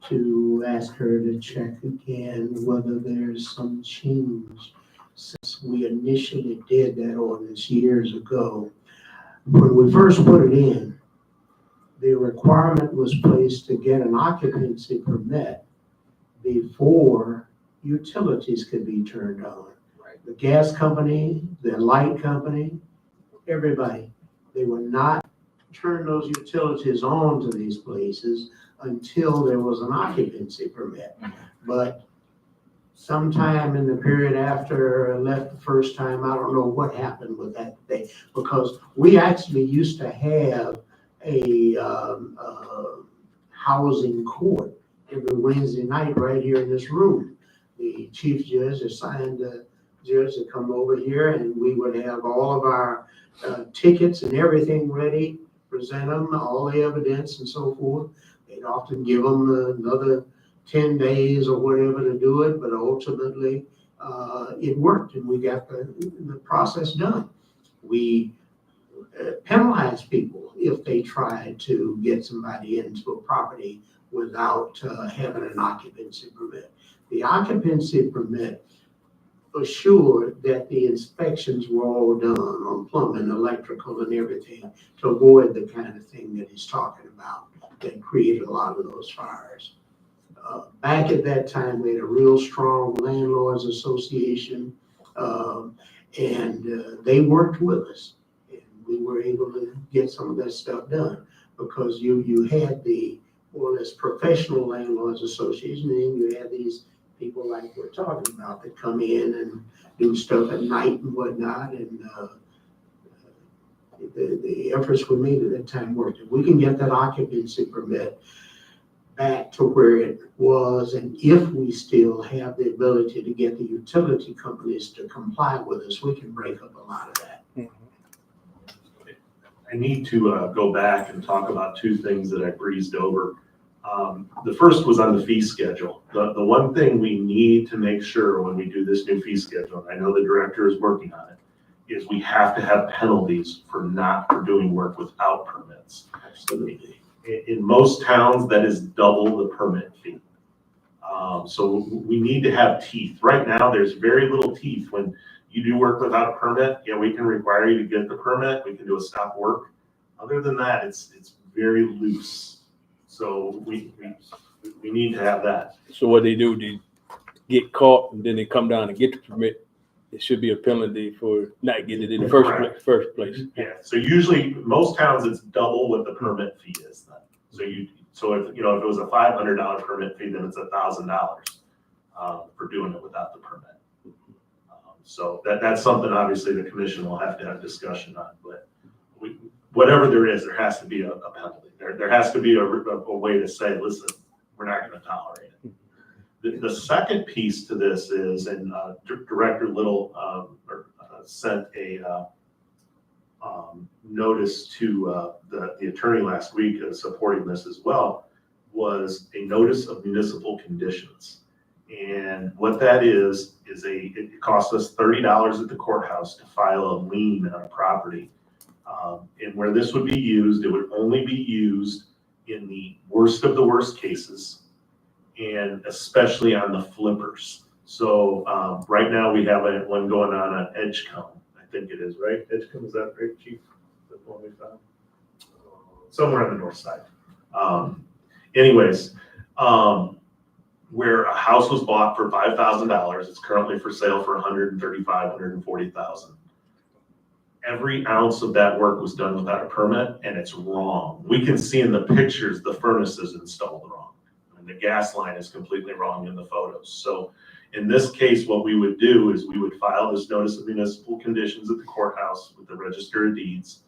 to ask her to check again whether there's some change since we initially did that ordinance years ago. When we first put it in, the requirement was placed to get an occupancy permit before utilities could be turned on. Right. The gas company, the light company, everybody, they would not turn those utilities on to these places until there was an occupancy permit. But sometime in the period after I left the first time, I don't know what happened with that thing, because we actually used to have a housing court every Wednesday night right here in this room. The chief judge assigned a judge to come over here, and we would have all of our tickets and everything ready, present them, all the evidence and so forth. They'd often give them another 10 days or whatever to do it, but ultimately it worked and we got the process done. We penalize people if they try to get somebody into a property without having an occupancy permit. The occupancy permit assured that the inspections were all done on plumbing, electrical, and everything to avoid the kind of thing that he's talking about that created a lot of those fires. Back at that time, we had a real strong landlords association, and they worked with us. And we were able to get some of that stuff done because you had the more or less professional landlords association, and you had these people like we're talking about that come in and do stuff at night and whatnot. And the efforts we made at that time worked. If we can get that occupancy permit back to where it was, and if we still have the ability to get the utility companies to comply with us, we can break up a lot of that. I need to go back and talk about two things that I breezed over. The first was on the fee schedule. The one thing we need to make sure when we do this new fee schedule, and I know the director is working on it, is we have to have penalties for doing work without permits. Absolutely. In most towns, that is double the permit fee. So we need to have teeth. Right now, there's very little teeth. When you do work without a permit, yeah, we can require you to get the permit. We can do a stop work. Other than that, it's very loose. So we need to have that. So what they do, they get caught and then they come down and get the permit. It should be a penalty for not getting it in the first place. Yeah, so usually, most towns, it's double what the permit fee is then. So if, if it was a $500 permit fee, then it's $1,000 for doing it without the permit. So that's something obviously the commission will have to have discussion on, but whatever there is, there has to be a penalty. There has to be a way to say, listen, we're not gonna tolerate it. The second piece to this is, and Director Little sent a notice to the attorney last week supporting this as well, was a notice of municipal conditions. And what that is it costs us $30 at the courthouse to file a lien on a property. And where this would be used, it would only be used in the worst of the worst cases, and especially on the flippers. So right now we have one going on Edgecombe, I think it is, right? Edgecombe, is that right, Chief? That's the one we found? Somewhere on the north side. Anyways, where a house was bought for $5,000, it's currently for sale for $135,000, $140,000. Every ounce of that work was done without a permit, and it's wrong. We can see in the pictures the furnace is installed wrong, and the gas line is completely wrong in the photos. So in this case, what we would do is we would file this notice of municipal conditions at the courthouse with the Register of Deeds.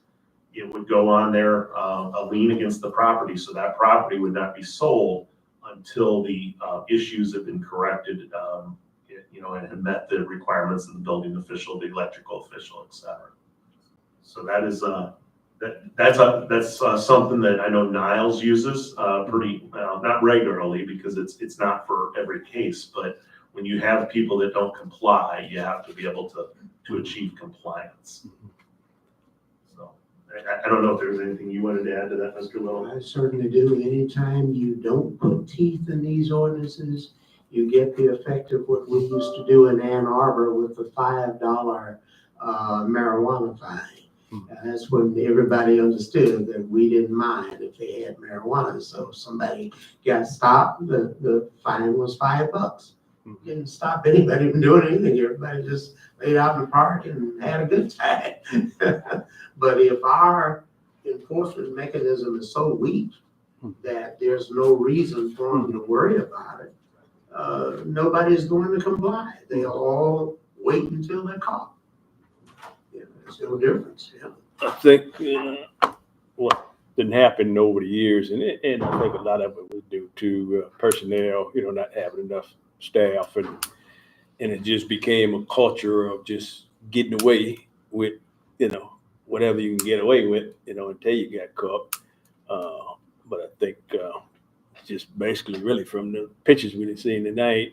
It would go on there, a lien against the property, so that property would not be sold until the issues have been corrected, and have met the requirements of the building official, the electrical official, et cetera. So that is that's something that I know Niles uses pretty not regularly, because it's not for every case, but when you have people that don't comply, you have to be able to achieve compliance. So I don't know if there's anything you wanted to add to that, Mr. Little. I certainly do. Anytime you don't put teeth in these ordinances, you get the effect of what we used to do in Ann Arbor with the $5 marijuana fine. That's when everybody understood that we didn't mind if they had marijuana. So if somebody got stopped, the fine was $5. Didn't stop anybody from doing anything. Everybody just laid out in the park and had a good time. But if our enforcement mechanism is so weak that there's no reason for them to worry about it, nobody's going to comply. They'll all wait until they're caught. There's no difference. I think what didn't happen over the years, and I think a lot of it was due to personnel, not having enough staff, and it just became a culture of just getting away with, whatever you can get away with, until you got caught. But I think just basically really from the pictures we've seen tonight,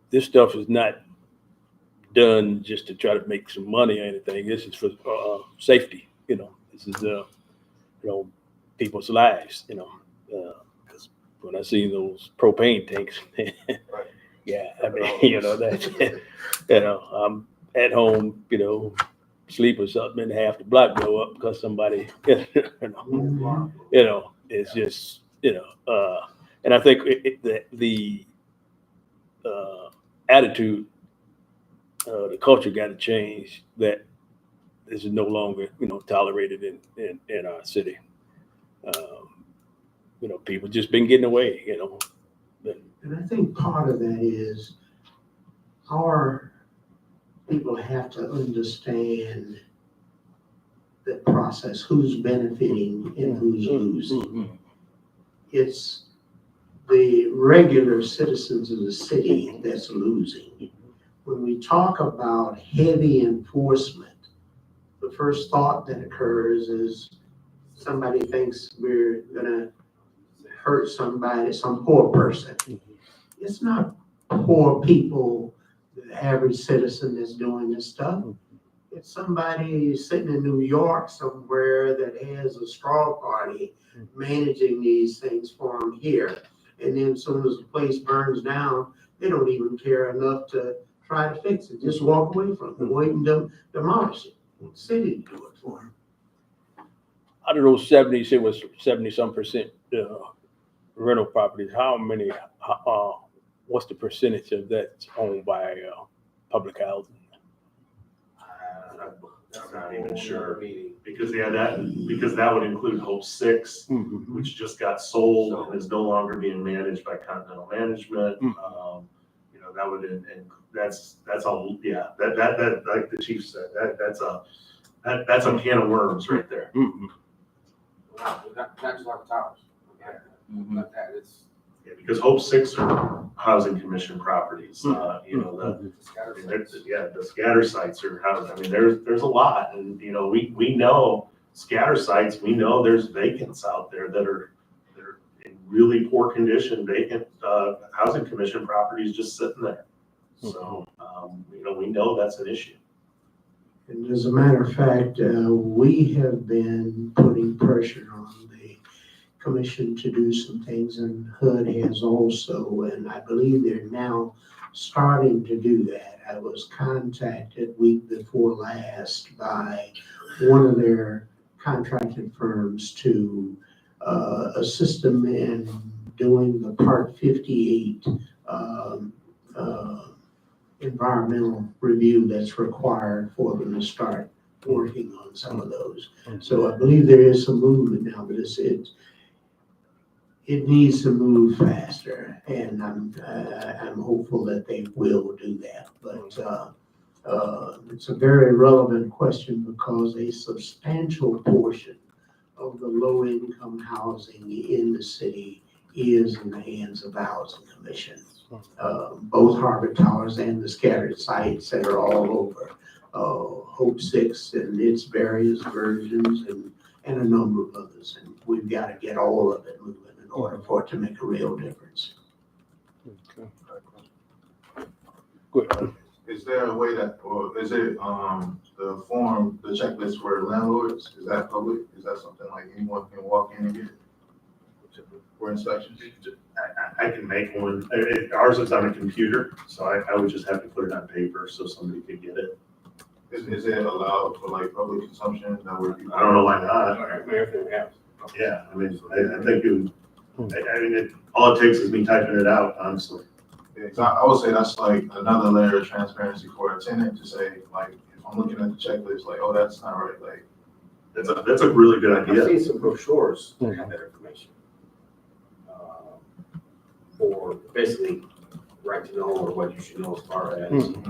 this stuff is not done just to try to make some money or anything. This is for safety. This is people's lives. Because when I see those propane tanks, yeah, I mean, I'm at home, sleep or something, and half the block go up because somebody, it's just, and I think the attitude, the culture got to change, that this is no longer, tolerated in our city. People just been getting away, And I think part of that is our people have to understand the process, who's benefiting and who's losing. It's the regular citizens of the city that's losing. When we talk about heavy enforcement, the first thought that occurs is somebody thinks we're gonna hurt somebody, some poor person. It's not poor people, the average citizen that's doing this stuff. It's somebody sitting in New York somewhere that has a straw party managing these things for them here. And then as soon as the place burns down, they don't even care enough to try to fix it. Just walk away from it, wait and demolish it. The city do it for them. Out of those 70, say it was 70-some% rental properties, how many, what's the percentage of that's owned by public housing? I'm not even sure, because that would include Hope 6, which just got sold and is no longer being managed by Continental Management. You know, that would, and that's all, yeah, that, like the chief said, that's a can of worms right there. That's like towers. Like that, it's. Yeah, because Hope 6 are housing commission properties, you know, the scatter sites are housing, I mean, there's a lot, and, you know, we know scatter sites, we know there's vacants out there that are in really poor condition, vacant, housing commission properties just sitting there. So, you know, we know that's an issue. And as a matter of fact, we have been putting pressure on the commission to do some things, and HUD has also, and I believe they're now starting to do that. I was contacted week before last by one of their contracted firms to assist them in doing the Part 58 environmental review that's required for them to start working on some of those. So I believe there is some movement now, but it needs to move faster, and I'm hopeful that they will do that. But it's a very relevant question because a substantial portion of the low-income housing in the city is in the hands of the Housing Commission. Both Harvard Towers and the scattered sites that are all over Hope 6 and its various versions and a number of others. And we've got to get all of it moving in order for it to make a real difference. Good. Is there a way that, or is it, the form, the checklist for landlords, is that public? Is that something like anyone can walk in and get for inspections? I can make one. Ours is on a computer, so I would just have to put it on paper so somebody could get it. Is it allowed for like public consumption? That would be. I don't know why not. Yeah, I mean, I think all it takes is me typing it out, honestly. Yeah, 'cause I would say that's like another layer of transparency for a tenant to say, like, if I'm looking at the checklist, like, oh, that's not right, like. That's a really good I've idea. seen some brochures that have that information. For basically right to know or what you should know as far as renting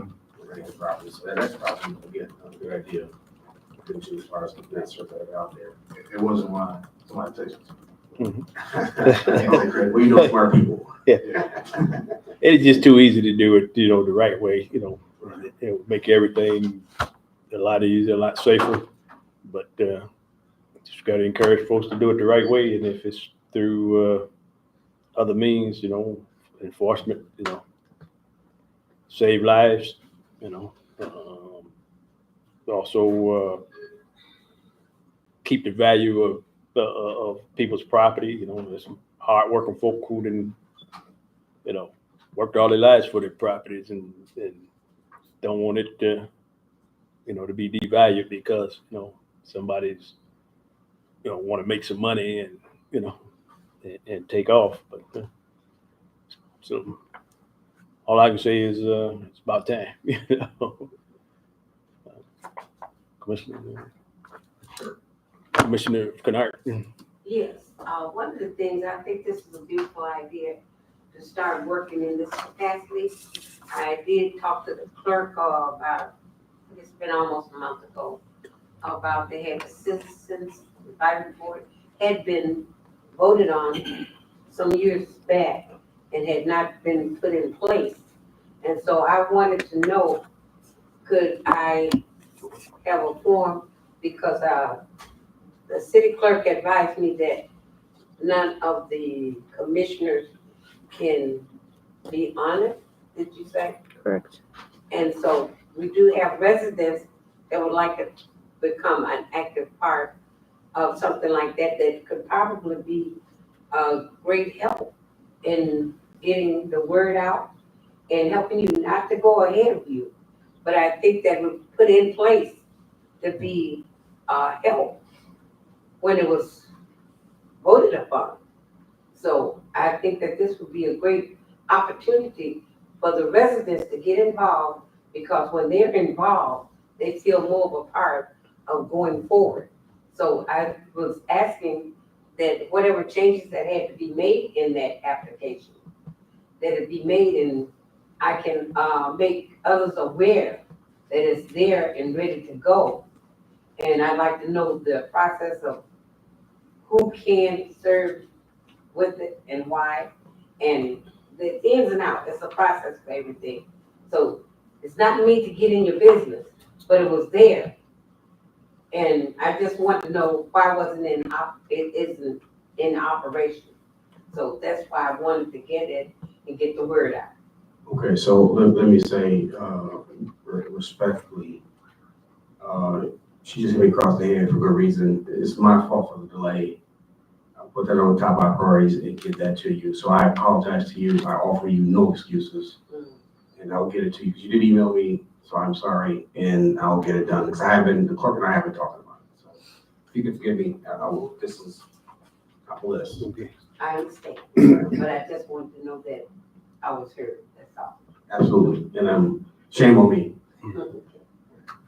property. So that's probably, again, a good idea. As far as putting that circuit out there. It wasn't mine, somebody texted me. Can't take credit. We know smart people. It's just too easy to do it, the right way, it would make everything a lot easier, a lot safer. But just got to encourage folks to do it the right way. And if it's through other means, enforcement, save lives, also keep the value of people's property. There's some hardworking folk who didn't, worked all their lives for their properties and don't want it to, to be devalued because, somebody's, want to make some money and, and take off. But so all I can say is it's about time. Commissioner Kennard. Yes, one of the things, I think this is a beautiful idea to start working in this capacity. I did talk to the clerk about, it's been almost a month ago, about they had a citizens advisory board had been voted on some years back and had not been put in place. And so I wanted to know, could I have a form, because the city clerk advised me that none of the commissioners can be on it, did you say? Correct. And so we do have residents that would like to become an active part of something like that, that could probably be a great help in getting the word out and helping you not to go ahead of you. But I think that was put in place to be help when it was voted upon. So I think that this would be a great opportunity for the residents to get involved, because when they're involved, they feel more of a part of going forward. So I was asking that whatever changes that had to be made in that application, that it be made, and I can make others aware that it's there and ready to go. And I'd like to know the process of who can serve with it and why, and the ins and outs. It's a process for everything. So it's not me to get in your business, but it was there. And I just want to know why it isn't in operation. So that's why I wanted to get it and get the word out. Okay, so let me say, respectfully, she just hit me across the head for good reason. It's my fault for the delay. I'll put that on top of our priorities and get that to you. So I apologize to you. I offer you no excuses. And I'll get it to you, because you did email me, so I'm sorry, and I'll get it done, because the clerk and I have been talking about it. So if you can forgive me, this is top of the list. Okay. I understand, but I just wanted to know that I was heard, that's all. Absolutely, and shame on me.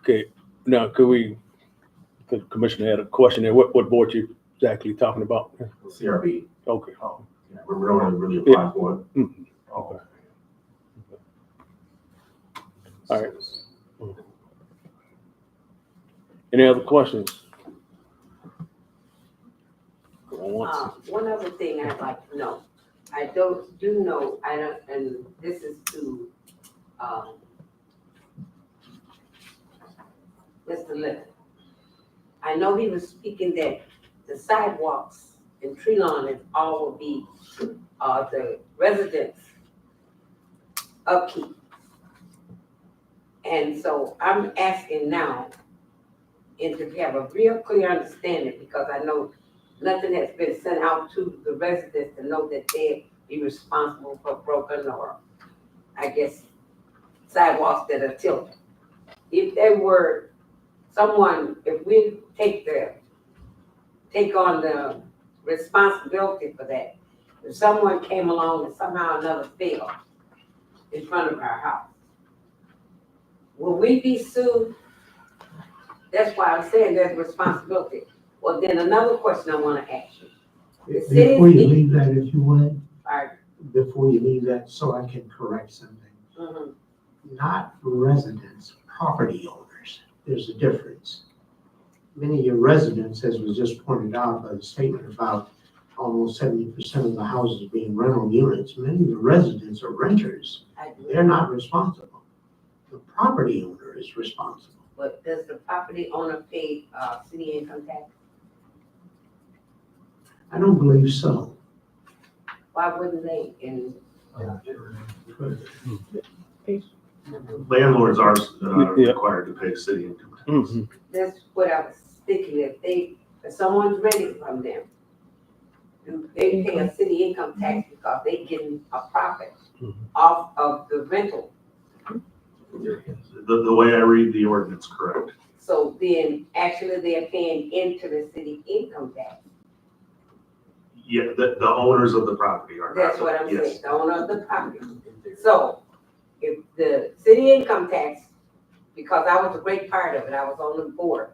Okay, now the commissioner had a question there. What board you exactly talking about? CRB. Okay. Yeah, we don't want to really apply for it. Mhm. Okay. All right. Any other questions? Going once. One other thing I'd like to know, and this is to, Mr. Little. I know he was speaking that the sidewalks and tree lawn and all will be, the residents' upkeep. And so I'm asking now, and to have a real clear understanding, because I know nothing has been sent out to the residents to know that they be responsible for broken, or I guess sidewalks that are tilted. If there were someone, if we take on the responsibility for that, if someone came along and somehow or another failed in front of our house, will we be sued? That's why I'm saying there's responsibility. Well, then another question I want to ask you. Before you leave that, if you would, Alright. before you leave that, so I can correct something. Mhm. Not residents, property owners. There's a difference. Many of your residents, as was just pointed out by the statement about almost 70% of the houses being rental units, many of the residents are renters. They're not responsible. The property owner is responsible. But does the property owner pay city income tax? I don't believe so. Why wouldn't they? And Landlords are Yeah. required to pay city income tax. Mhm. that's what I was thinking. If someone's renting from them, do they pay a city income tax because they getting a profit off of the rental? The way I read the ordinance, correct. So then actually they're paying into the city income tax. Yeah, the owners of the property are. That's what I'm Yes. saying, the owner of the property. So if the city income tax, because I was a great part of it, I was on the board.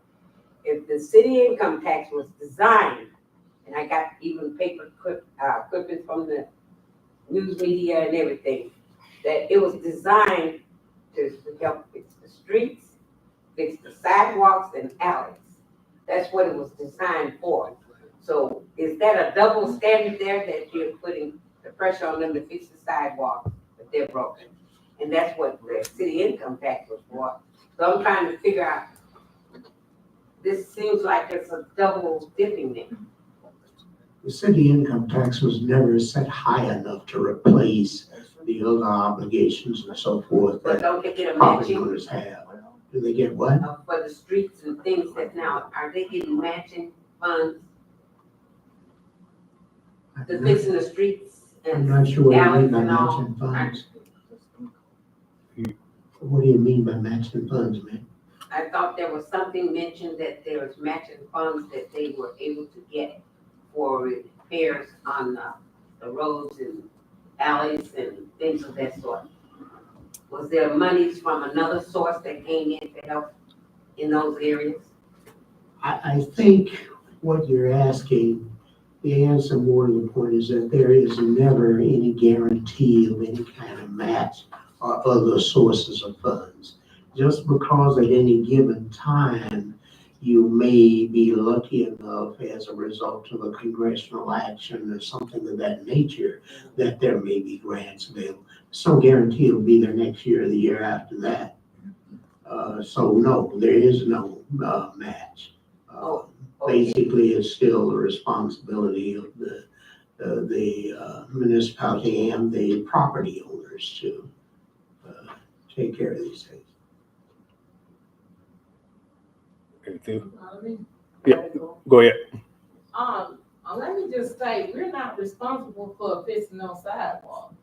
If the city income tax was designed, and I got even paper clippings from the news media and everything, that it was designed to help fix the streets, fix the sidewalks and alleys. That's what it was designed for. So is that a double standard there, that you're putting the pressure on them to fix the sidewalks, but they're broken? And that's what the city income tax was for. So I'm trying to figure out, this seems like it's a double dipping there. The city income tax was never set high enough to replace the other obligations and so forth But that don't they get a property matching owners have. Do they get what? for the streets and things that now, are they getting matching funds to fixing the streets I'm and not sure what you mean alleys by and all? matching funds. What do you mean by matching funds, man? I thought there was something mentioned that there was matching funds that they were able to get for repairs on the roads and alleys and things of that sort. Was there monies from another source that came in to help in those areas? I think what you're asking, the answer more to the point is that there is never any guarantee of any kind of match or other sources of funds. Just because at any given time, you may be lucky enough as a result of a congressional action or something of that nature, that there may be grants available. So guarantee it'll be there next year or the year after that. So no, there is no match. Basically, it's still the responsibility of the municipality and the property owners to take care of these things. Anything? Yeah, go ahead. Let me just say, we're not responsible for fixing no sidewalk.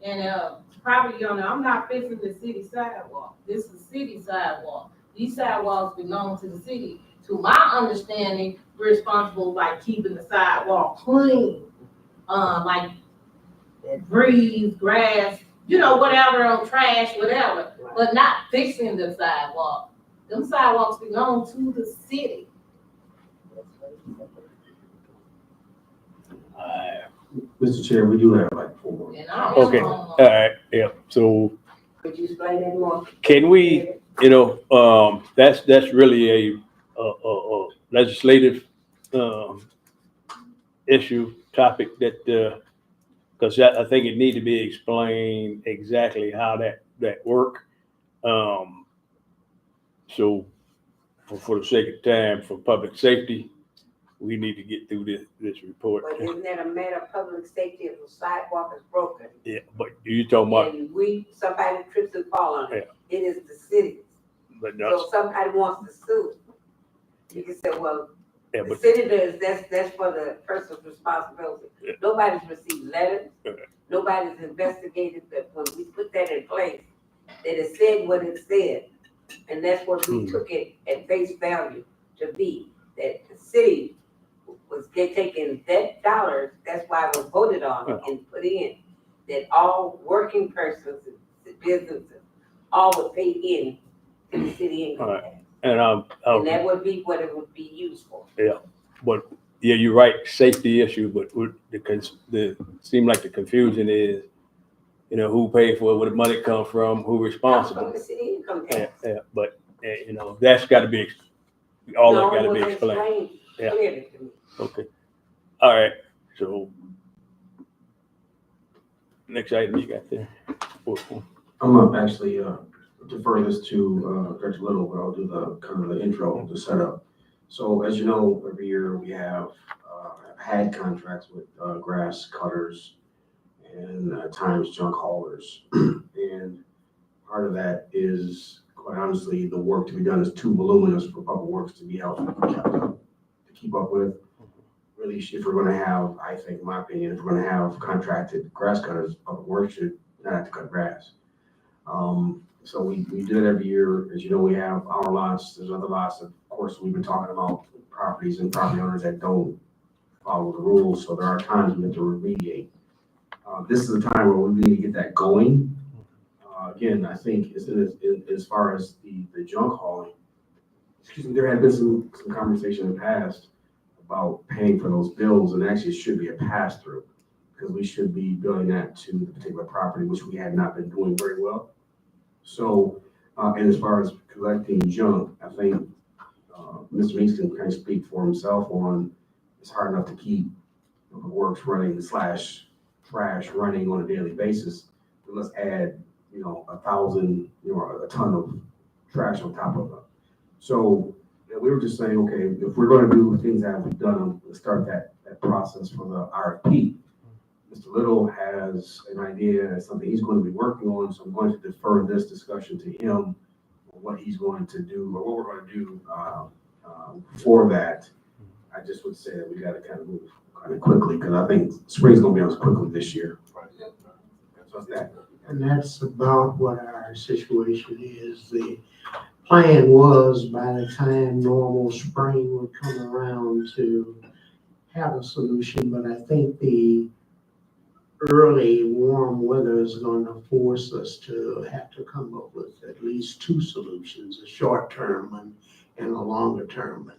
And, property owner, I'm not fixing the city sidewalk. This is city sidewalk. These sidewalks belong to the city. To my understanding, we're responsible by keeping the sidewalk clean. Like breeze, grass, whatever, trash, whatever, but not fixing the sidewalk. Them sidewalks belong to the city. Mr. Chair, we do have like 4 more. And I am Okay, on- all right, yeah, so Could you explain that more? can we, that's really a legislative, issue, topic that, because I think it need to be explained exactly how that work. So for the sake of time, for public safety, we need to get through this report. But isn't that a matter of public safety if the sidewalk is broken? Yeah, but you talking about, And somebody trips and fall on it, it is the city. but So not, if somebody wants to sue, you can say, well, yeah, the but, city does, that's for the person's responsibility. Yeah. Nobody's received letters, Okay. nobody's investigated that when we put that in place, that it said what it said. And that's what we took it at face value to be, that the city was taking that dollars, that's why it was voted on and put in, that all working persons, businesses, all would pay in to the city income tax. and And that would be what it would be used for. but yeah, you're right, safety issue, but seem like the confusion is, who paid for it, where the money come from, who From responsible. the city income Yeah, tax. yeah, but, that's gotta be, all that gotta No, be it was explained. explained Yeah. clearly to me. Okay. All right, so next item you got there. I'm gonna actually defer this to Director Little, but I'll do the kind of the intro, the setup. So as you know, every year we have had contracts with grass cutters and at times junk haulers. And part of that is, quite honestly, the work to be done is too voluminous for public works to be able to keep up with. Really, if we're gonna have, I think, in my opinion, if we're gonna have contracted grass cutters, public works should not have to cut grass. So we do it every year. As you know, we have our lots, there's other lots, of course, we've been talking about properties and property owners that don't follow the rules, so there are times we have to remediate. This is a time where we need to get that going. Again, I think as far as the junk hauling, there had been some conversation in the past about paying for those bills, and actually it should be a pass-through, because we should be billing that to the particular property, which we had not been doing very well. So, and as far as collecting junk, I think Mr. Meeks can kind of speak for himself on, it's hard enough to keep the works running / trash running on a daily basis. But let's add, 1,000, a ton of trash on top of it. So we were just saying, okay, if we're gonna do the things that we've done, let's start that process for the RFP. Mr. Little has an idea, something he's going to be working on, so I'm going to defer this discussion to him, what he's going to do, or what we're gonna do, for that. I just would say that we gotta kind of move kind of quickly, because I think spring's gonna be on us quickly this year. So that's that. And that's about what our situation is. The plan was by the time normal spring would come around to have a solution, but I think the early warm weather is going to force us to have to come up with at least two solutions, a short term one and a longer term one.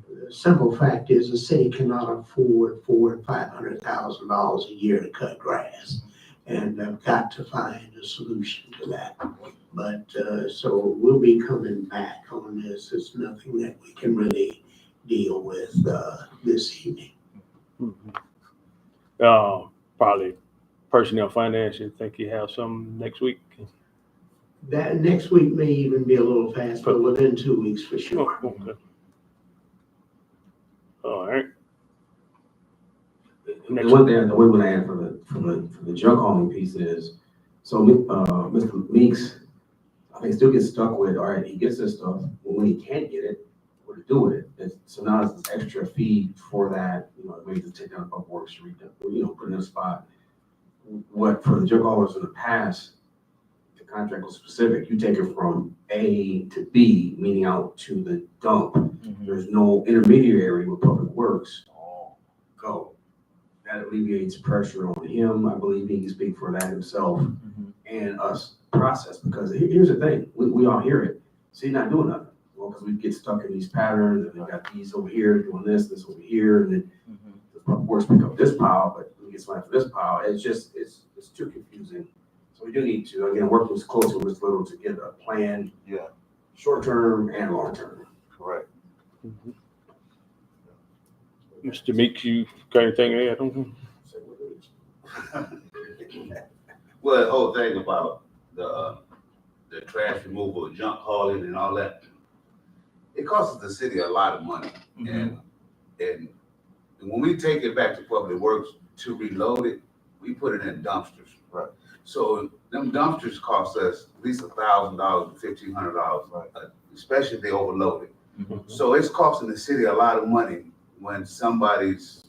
The simple fact is the city cannot afford $400,000 and $500,000 a year to cut grass. And I've got to find a solution to that. But, so we'll be coming back on this. It's nothing that we can really deal with, this evening. Probably personnel finance, you think you have some next week? That next week may even be a little fast, but within 2 weeks for sure. Okay. All right. The one thing I would add for the junk hauling piece is, so Mr. Meeks, I think still gets stuck with, all right, he gets this stuff, but when he can't get it, what to do with it? So now it's this extra fee for that, maybe to take down a Public Works, put it in a spot. What for the junk haulers in the past, the contract was specific, you take it from A to B, meaning out to the dump. There's no intermediary with Public Works. Go. That alleviates pressure on him. I believe he can speak for that himself and us process, because here's the thing, we all hear it. So he's not doing nothing. Well, because we get stuck in these patterns and we got these over here doing this over here, and then the Public Works pick up this pile, but we get somebody for this pile. It's just, it's too confusing. So we do need to, again, work with closely with Little to get a plan. Yeah. Short term and long term. Correct. Mr. Meeks, you got anything to add? Well, the whole thing about the trash removal, junk hauling and all that, it costs the city a lot of money. And when we take it back to Public Works to reload it, we put it in dumpsters. Right. So them dumpsters cost us at least $1,000 to $1,500, especially if they overload it. So it's costing the city a lot of money when somebody's,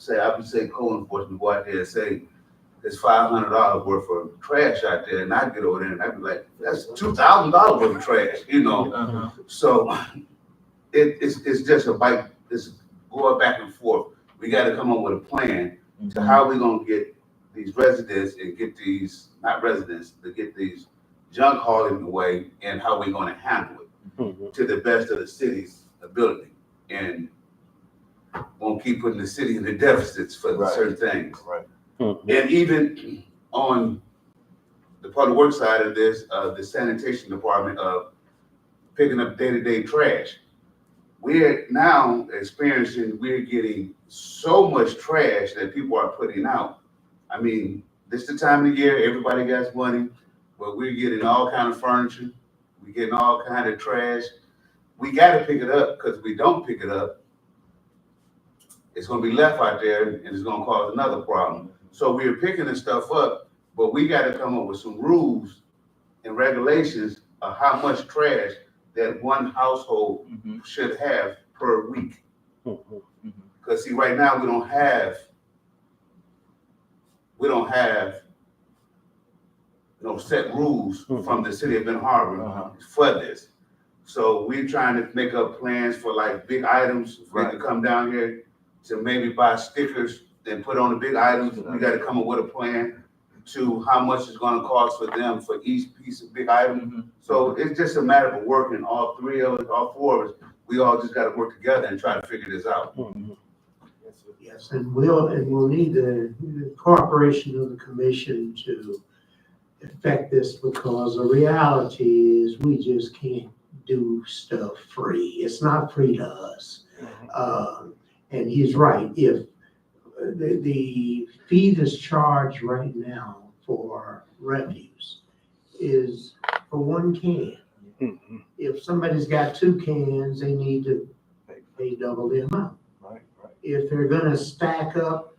I would say code enforcement go out there and say, there's $500 worth of trash out there, and I get over there and I'd be like, that's $2,000 worth of trash, So it's just a bite, it's going back and forth. We gotta come up with a plan to how we gonna get these residents and get these, not residents, to get these junk hauling away, and how we gonna handle it to the best of the city's ability. And won't keep putting the city in the deficits for certain things. Right. And even on the Public Works side of this, the sanitation department of picking up day-to-day trash, we're now experiencing, we're getting so much trash that people are putting out. I mean, this is the time of the year, everybody got money, but we're getting all kind of furniture, we're getting all kind of trash. We gotta pick it up, because if we don't pick it up, it's gonna be left out there and it's gonna cause another problem. So we're picking this stuff up, but we gotta come up with some rules and regulations of how much trash that one household should have per week. Because see, right now we don't have set rules from the city of Ben Harbor for this. So we're trying to make up plans for like big items. They can come down here to maybe buy stickers and put on the big items. We got to come up with a plan to how much it's going to cost for them for each piece of big item. So it's just a matter of working, all three of us, all four of us. We all just got to work together and try to figure this out. Yes, and we'll need the cooperation of the commission to effect this, because the reality is we just can't do stuff free. It's not free to us. And he's right. If the fee that's charged right now for refuse is for one can, Mhm. If somebody's got 2 cans, they need to pay double the amount. Right, right. If they're gonna stack up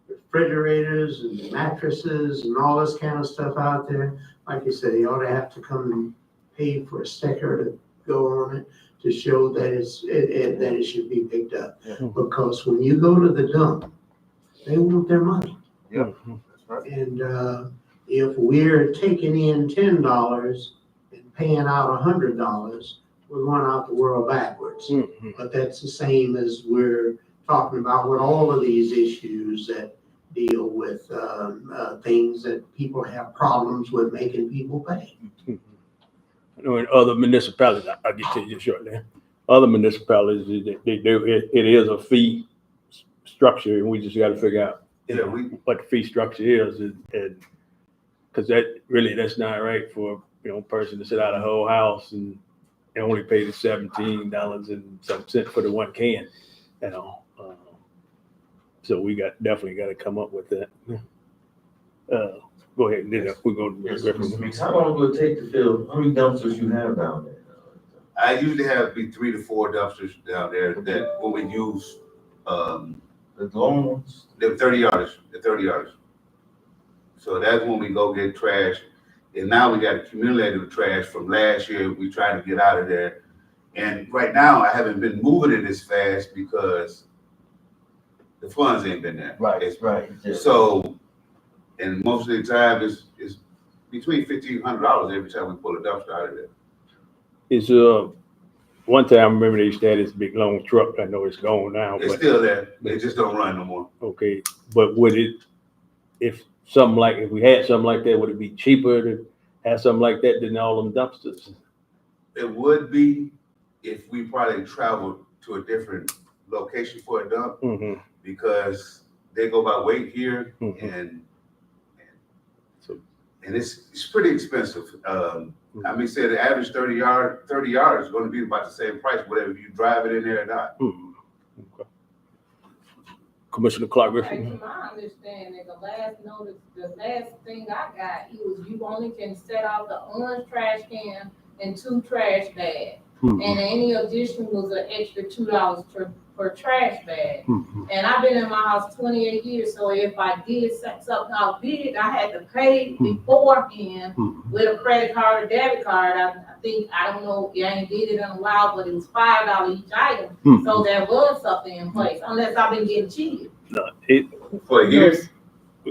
refrigerators and mattresses and all this kind of stuff out there, like you said, they ought to have to come and pay for a sticker to go on it to show that that it should be picked up. Yeah. Because when you go to the dump, they want their money. Yep, that's right. And if we're taking in $10 and paying out $100, we're going out the world backwards. Mhm. But that's the same as we're talking about with all of these issues that deal with things that people have problems with making people pay. I know in other municipalities, I'll get to you shortly. Other municipalities, they do, it is a fee structure, and we just gotta figure out, Yeah, what the fee structure is, and, cause that's not right for, a person to sit out a whole house and only pay the $17 and some cent for the 1 can, so we definitely gotta come up with that. Go ahead, then we go. Yes, Mr. Meeks, how long will it take to fill, how many dumpsters you have down there? I usually have 3 to 4 dumpsters down there that when we use, The long ones? the 30 yarders. So that's when we go get trash. And now we got accumulated trash from last year. We try to get out of there. And right now, I haven't been moving it as fast because the funds ain't been there. Right, right. Yeah. So, and most of the time, it's between $1,500 every time we pull a dumpster out of there. It's, one time I remember they used to have this big long truck. I know it's gone now, It's but, still there. They just don't run no more. okay. But if we had something like that, would it be cheaper to have something like that than all them dumpsters? It would be if we probably traveled to a different location for a dump, Mm-hmm. because they go by weight here, Mhm. and So- it's pretty expensive. I mean, say the average 30 yard is going to be about the same price, whatever you drive it in there or not. Mhm. Okay. Commissioner Clark Right, Griffin. to my understanding, the last thing I got, it was you only can set out the orange trash can and 2 trash bags. Mhm. And any addition was an extra $2 per trash bag. Mhm. And I've been in my house 28 years, so if I did set something out big, I had to pay beforehand Mhm. with a credit card or debit card. I don't know, I ain't did it in a while, but it was $5 each item. Mhm. So there was something in place, unless I've been getting cheated. No, it, For a year,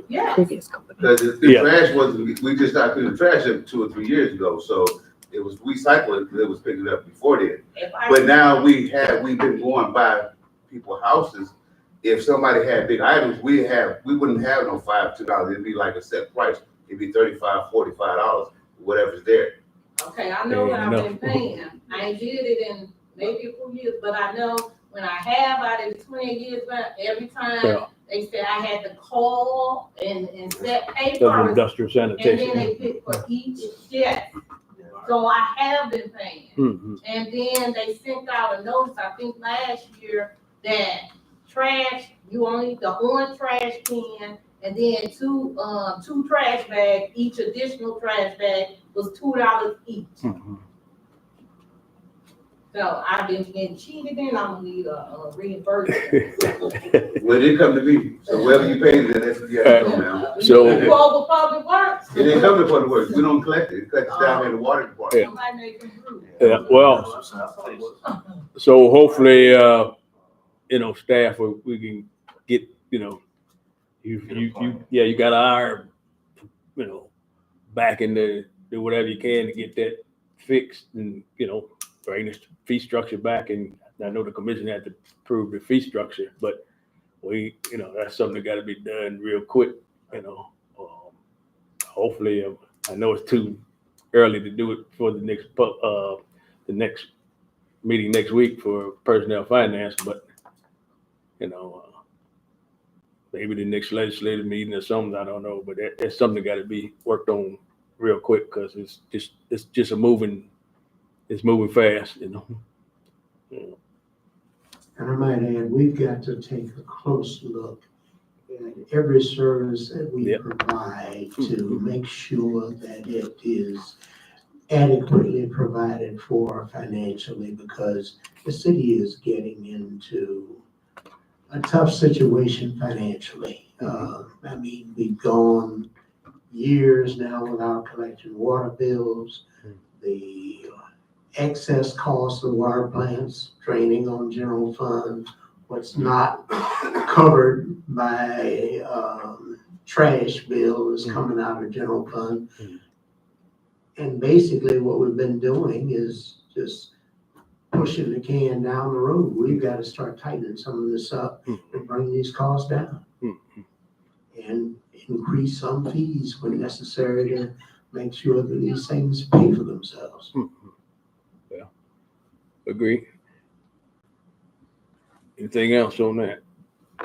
Yeah. Previous company. because the Yeah. trash we just started putting the trash up 2 or 3 years ago, so it was recycling that was picking it up before then. If I- But now we've been going by people's houses. If somebody had big items, we wouldn't have no $2. It'd be like a set price. It'd be $35, $45, whatever's there. Okay, I know what I've Fair been paying. I ain't did it in maybe a few years, but I know when I have out of 20 years, every time Yeah. they said I had to call and set pay That's first, industrial and then sanitation. they pick for each shift. So I have been paying. Mhm. And then they sent out a notice, I think last year, that trash, you only, the orange trash can, and then two trash bags, each additional trash bag was $2 each. Mhm. So I've been getting cheated in, I'm gonna need a reimbursement. When it come to me, so wherever you paid it, that's what you have to go now. So- You go over public works. It didn't come to Public Works. We don't collect it. It collects down in the water department. Somebody make them prove. Yeah, well, so hopefully, staff, we can get, you gotta hire, back in do whatever you can to get that fixed and, bring the fee structure back. And I know the commission had to approve the fee structure, but that's something that gotta be done real quick, hopefully, I know it's too early to do it for the next meeting next week for personnel finance, but maybe the next legislative meeting or something, I don't know, but that's something that got to be worked on real quick, because it's just moving fast, Yeah. And I might add, we've got to take a close look at every service that we Yep. provide to make sure that it is adequately provided for financially because the city is getting into a tough situation financially. I mean, we've gone years now without collecting water bills. The excess cost of water plants draining on general fund, what's not covered by trash bill is coming out of general fund. And basically what we've been doing is just pushing the can down the road. We've got to start tightening some of this up and bring these costs down. And increase some fees when necessary to make sure that these things pay for themselves. Yeah, agree. Anything else on that?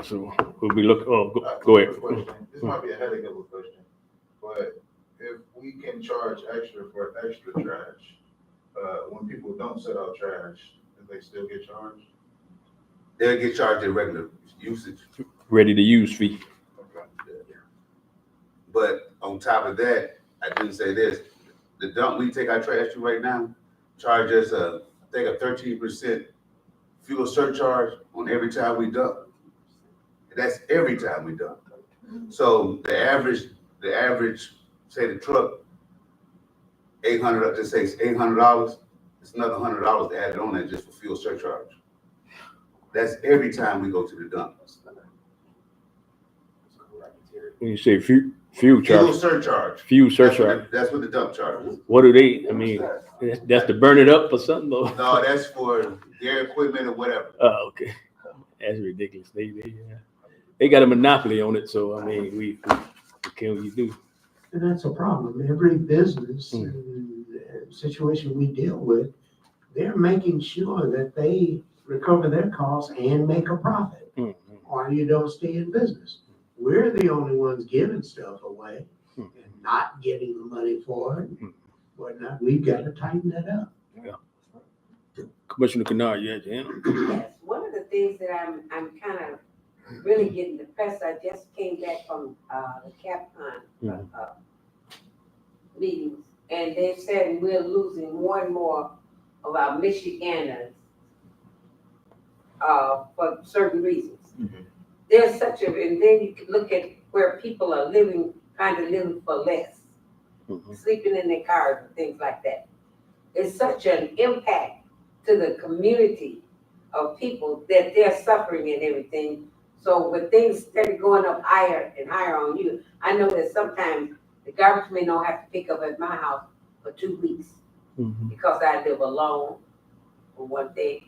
So we'll be looking, go ahead. This might be a headache of a question, but if we can charge extra for extra trash, when people don't set out trash, do they still get charged? They'll get charged their regular usage. Ready to use fee. But on top of that, I didn't say this, the dump we take our trash to right now, charge us I think a 13% fuel surcharge on every time we dump. That's every time we dump. So the average, say the truck, $800, just say it's $800, it's another $100 added on that just for fuel surcharge. That's every time we go to the dump. When you say fuel charge. Fuel surcharge. Fuel surcharge. That's what the dump charge is. What do they, I mean, that's to burn it up or something? Or? No, that's for their equipment or whatever. Oh, okay. That's ridiculous. They got a monopoly on it, so I mean, what can we do? And that's a problem. Every business and situation we deal with, they're making sure that they recover their costs and make a profit, or you don't stay in business. We're the only ones giving stuff away and not getting the money for it. Whatnot. We've got to tighten that up. Yeah. Commissioner Kennard, you had your hand up. Yes, one of the things that I'm kind of really getting depressed, I just came back from the CapCon meetings, and they said we're losing more and more of our Michiganders for certain reasons. There's such a, and then you can look at where people are living, kind of living for less, sleeping in their cars and things like that. It's such an impact to the community of people that they're suffering and everything. So when things started going up higher and higher on you, I know that sometimes the garbage men don't have to pick up at my house for 2 weeks because I live alone, for one thing,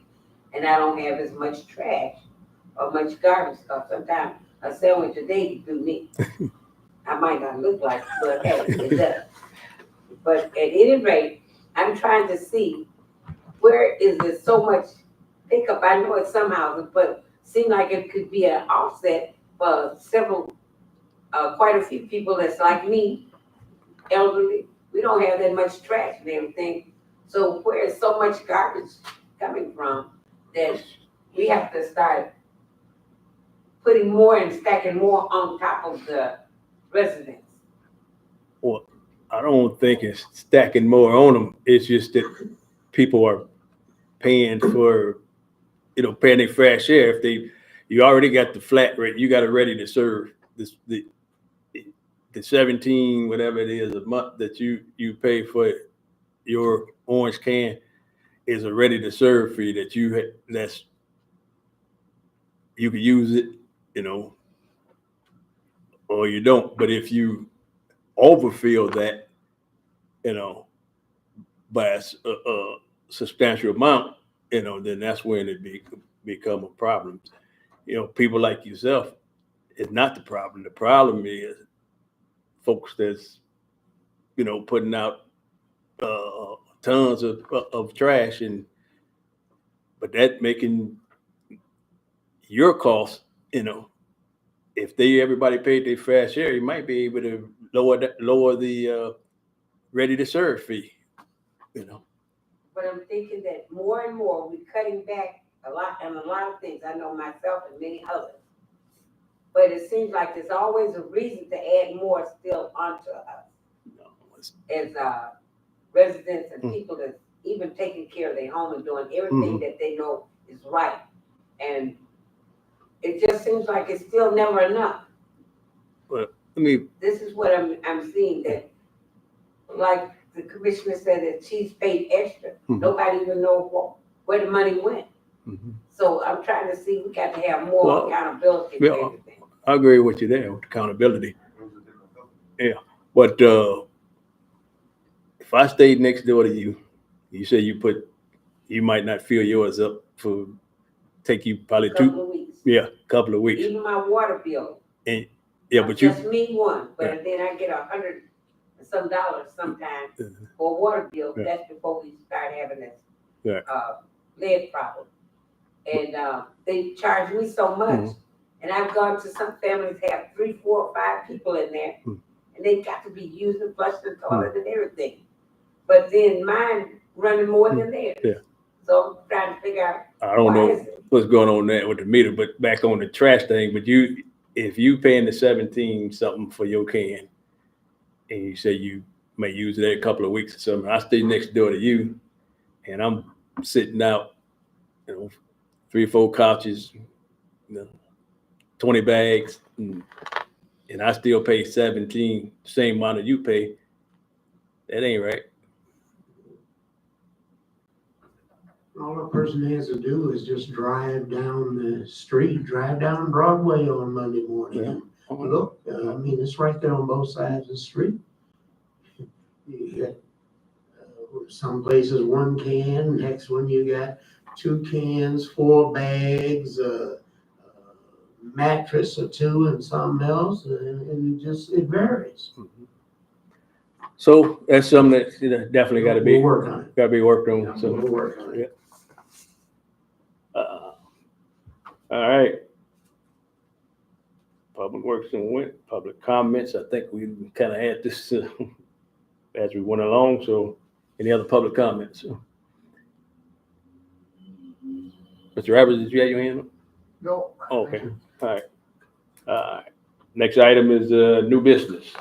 and I don't have as much trash or much garbage, because sometimes a sandwich a day can do me. I might not look like it, but hey, it does. But at any rate, I'm trying to see where is there so much pickup. I know it's some houses, but seem like it could be an offset for several, quite a few people that's like me, elderly. We don't have that much trash and everything. So where is so much garbage coming from that we have to start putting more and stacking more on top of the residents? Well, I don't think it's stacking more on them. It's just that people are paying for, paying their fair share. If you already got the flat rate, you got it ready to serve this, the 17, whatever it is a month that you pay for your orange can is a ready to serve fee that you can use it, or you don't. But if you overfill that, by a substantial amount, then that's when it become a problem. People like yourself is not the problem. The problem is folks that's, putting out tons of trash, but that making your costs, if everybody paid their fair share, you might be able to lower the ready to serve fee, But I'm thinking that more and more we're cutting back a lot on a lot of things. I know myself and many others. But it seems like there's always a reason to add more still onto us as residents and people that's even taking care of their home and doing everything that they know is right. And it just seems like it's still never enough. I mean, This is what I'm seeing, that, like the commissioner said, that she's paid extra. Nobody even know where the money went. So I'm trying to see, we got to have more Well, accountability for yeah. everything. I agree with you there with accountability. Yeah, but if I stayed next door to you, you say you might not fill yours up for take you probably Couple of weeks. couple of weeks. Even my water bill. And but you Just me one, but then I get $100 and some sometimes for a water bill. That's before we start having this lead problem. And they charge me so much. And I've gone to some families have 3, 4, 5 people in there, and they got to be using flushing the toilet and everything. But then mine running more than theirs. Yeah. So I'm trying to figure out. I don't know what's going on there with the meter, but back on the trash thing, but if you paying the 17 something for your can, and you say you may use it a couple of weeks or something, I stay next door to you, and I'm sitting out, 3, 4 couches, 20 bags, and I still pay 17, same amount that you pay. That ain't right. All a person has to do is just drive down the street, drive down Broadway on Monday morning. And look, I mean, it's right there on both sides of the street. You got some places 1 can, next one you got 2 cans, 4 bags, mattress or 2 and something else, and it varies. So that's something that definitely got to be We'll work on it. got to be worked on. Yeah, So we'll work on it. All right. Public Works and public comments. I think we kind of had this as we went along. So any other public comments? Mr. Roberts, did you have your hand up? No. Okay. All right. Next item is new business.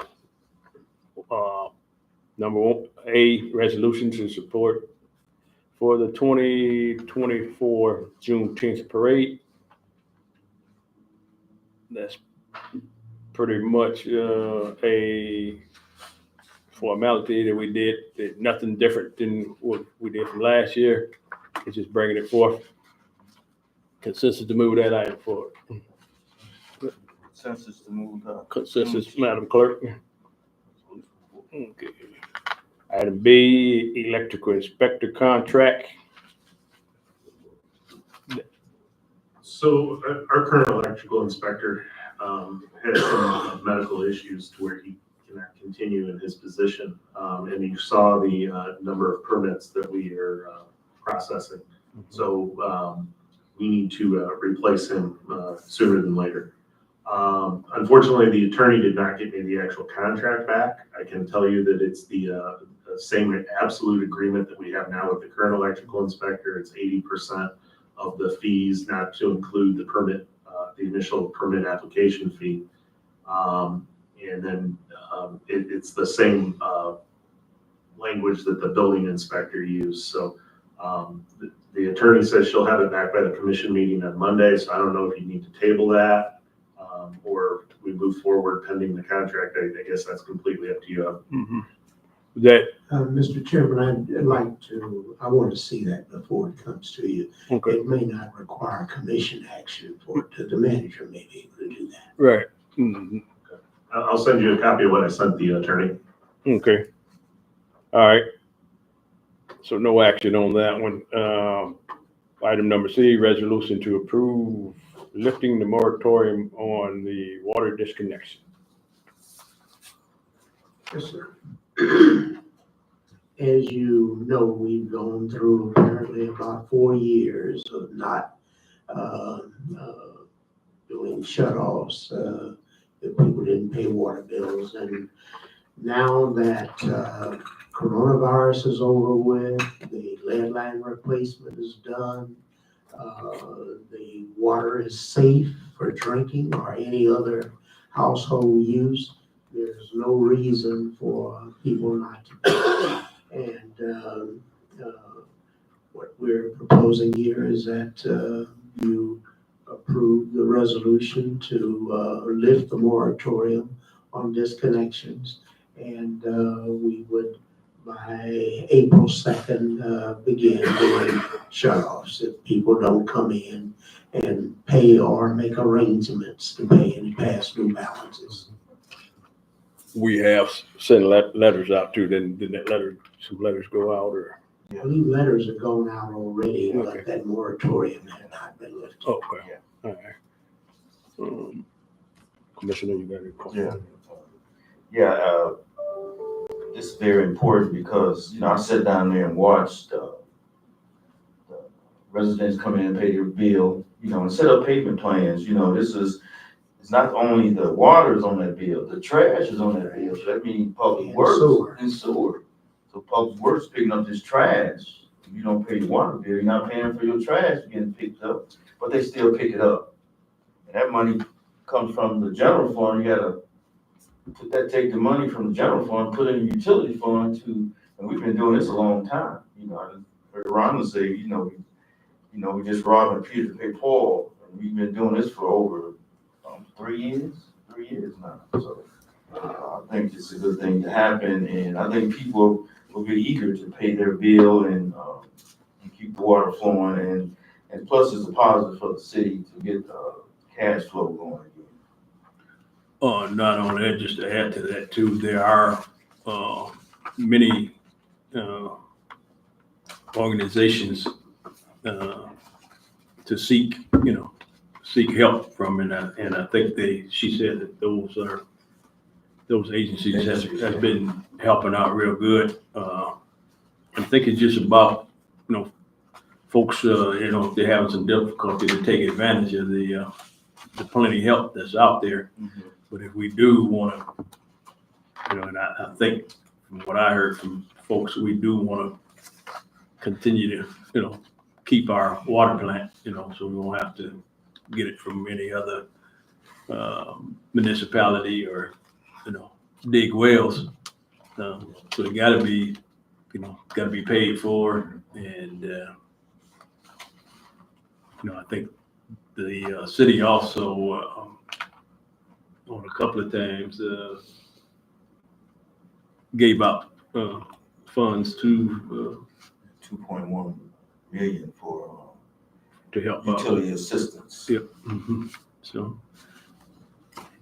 Number 1A, resolution to support for the 2024 Juneteenth parade. That's pretty much a formality that we did. Nothing different than what we did from last year. It's just bringing it forth. Consensus to move that item forward. Consensus to move Consensus, Madam Clerk. Okay. Item B, electrical inspector contract. So our current electrical inspector has some medical issues to where he cannot continue in his position. And you saw the number of permits that we are processing. So we need to replace him sooner than later. Unfortunately, the attorney did not get me the actual contract back. I can tell you that it's the same absolute agreement that we have now with the current electrical inspector. It's 80% of the fees, not to include the permit, the initial permit application fee. And then it's the same language that the building inspector used. So the attorney says she'll have it back by the commission meeting on Monday. So I don't know if you need to table that or we move forward pending the contract. I guess that's completely up to you. Mr. Chairman, I want to see that before it comes to you. Okay. It may not require commission action for it. The manager may be able to do that. Right. I'll send you a copy of what I sent the attorney. Okay. All right. So no action on that one. Item number C, resolution to approve lifting the moratorium on the water disconnection. Yes, sir. As you know, we've gone through apparently about 4 years of not doing shut-offs, that people didn't pay water bills. And now that coronavirus is over with, the lead line replacement is done, the water is safe for drinking or any other household use, there's no reason for people not to pay. And what we're proposing here is that you approve the resolution to lift the moratorium on disconnections. And we would, by April 2nd, begin doing shut-offs if people don't come in and pay or make arrangements to pay any past due balances. We have sent letters out too, then did some letters go out or? I believe letters are going out already, Okay. but that moratorium had not been lifted. Okay, all right. Commissioner, you got any questions? Yeah, this is very important because, you know, I sat down there and watched the residents come in and pay their bill, you know, and set up payment plans. You know, it's not only the water's on that bill, the trash is on that bill. So that means public And works sewer. and sewer. So public works picking up this trash. If you don't pay your water bill, you're not paying for your trash getting picked up, but they still pick it up. And that money comes from the general fund. You gotta take the money from the general fund, put it in the utility fund and we've been doing this a long time. You know, I heard Ron say, we just robbing Peter to pay Paul. And we've been doing this for over 3 years now. So I think it's a good thing to happen, and I think people will be eager to pay their bill and keep the water flowing, and plus it's a positive for the city to get cash flow going again. Not only that, just to add to that too, there are many organizations to seek help from, and I think she said that those agencies has been helping out real good. I think it's just about, folks, if they're having some difficulty to take advantage of the plenty of help that's out there. Mm-hmm. But if we do want to, and I think from what I heard from folks, we do want to continue to, keep our water plant, so we won't have to get it from any other municipality or, dig wells. So it gotta be paid for. And, I think the city also, on a couple of times, gave out funds to 2.1 million for to help utility assistance. Yep. Mm-hmm. So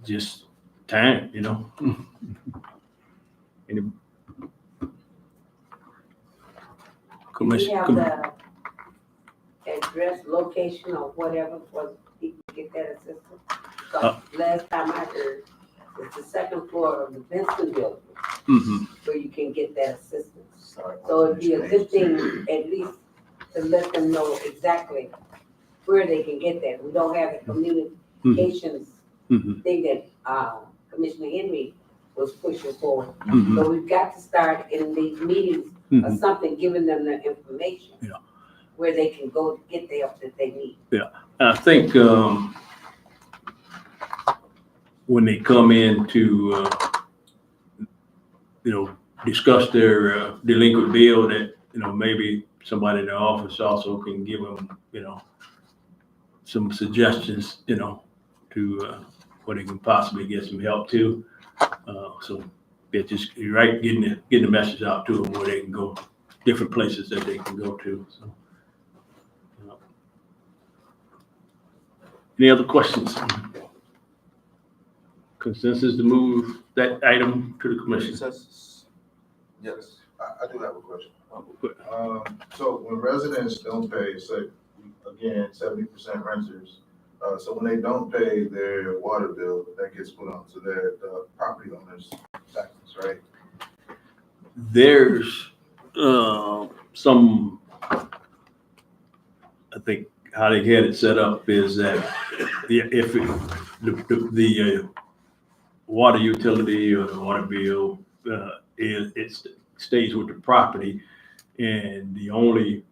just time, Any Do commission? you have the address, location, or whatever for people to get that assistance? 'Cause last time I heard, it's the second floor of the Benson building Mm-hmm. where you can get that assistance. So it'd be a good thing at least to let them know exactly where they can get that. We don't have a communications Mm-hmm. thing that Commissioner Henry was pushing for. Mm-hmm. So we've got to start in these meetings or something, giving them the information. Yeah. Where they can go to get the help that they need. I think when they come in to discuss their delinquent bill, that maybe somebody in the office also can give them some suggestions to where they can possibly get some help too. So it's just right getting the message out to them where they can go, different places that they can go to. So. Any other questions? Consensus to move that item to the commission. Consensus? Yes. I do have a question. Good. So when residents don't pay, say, again, 70% renters, so when they don't pay their water bill, that gets put onto their property owners' taxes, right? There's some, I think how they had it set up is that if the water utility or the water bill, it stays with the property, and the only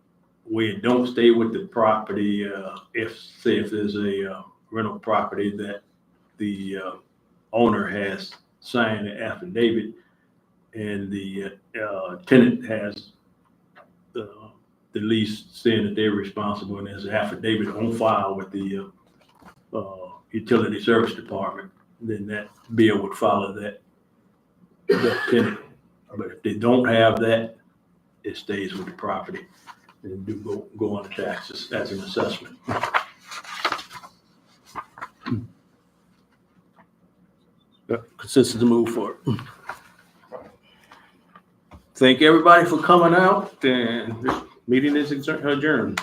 way it don't stay with the property, if there's a rental property that the owner has signed an affidavit and the tenant has the lease saying that they're responsible, and there's an affidavit on file with the utility service department, then that bill would follow that tenant. But if they don't have that, it stays with the property and do go on the taxes as an assessment. Consensus to move forward. Thank everybody for coming out, and this meeting is adjourned.